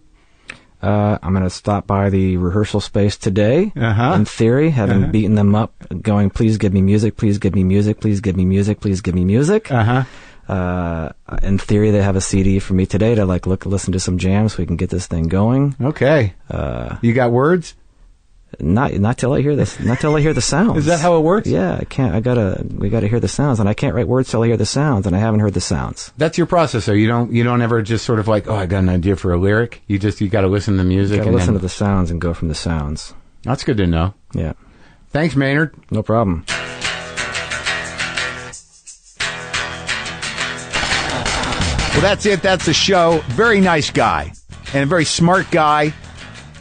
I'm going to stop by the rehearsal space today, in theory, having beaten them up, going, please give me music, please give me music, please give me music, please give me music. In theory, they have a CD for me today to listen to some jams so we can get this thing going. Okay. You got words? Not till I hear this. Not till I hear the sounds. Is that how it works? Yeah, I can't. We gotta hear the sounds, and I can't write words till I hear the sounds, and I haven't heard the sounds. That's your process, though. You don't ever just sort of like, oh, I got an idea for a lyric. You got to listen to the music. You gotta listen to the sounds and go from the sounds. That's good to know. Yeah. Thanks, Maynard. No problem. Well, that's it. That's the show. Very nice guy and a very smart guy.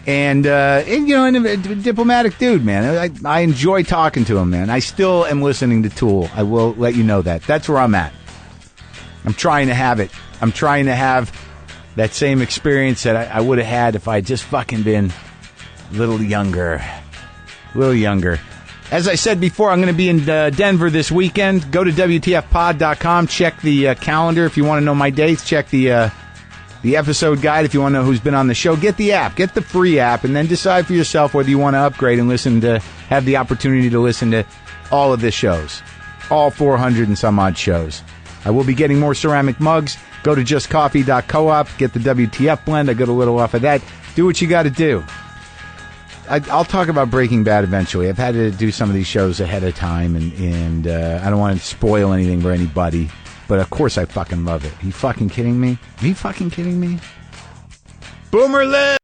And a diplomatic dude, man. I enjoy talking to him, man. I still am listening to Tool. I will let you know that. That's where I'm at. I'm trying to have it. I'm trying to have that same experience that I would have had if I had just fucking been a little younger. As I said before, I'm going to be in Denver this weekend. Go to WTFpod.com. Check the calendar if you want to know my dates. Check the episode guide if you want to know who's been on the show. Get the app. Get the free app, and then decide for yourself whether you want to upgrade and have the opportunity to listen to all of the shows. All 400 and some odd shows. I will be getting more ceramic mugs. Go to justcoffee.coop. Get the WTF blend. I got a little off of that. Do what you got to do. I'll talk about Breaking Bad eventually. I've had to do some of these shows ahead of time, and I don't want to spoil anything for anybody. But of course I fucking love it. Are you fucking kidding me? Boomer live!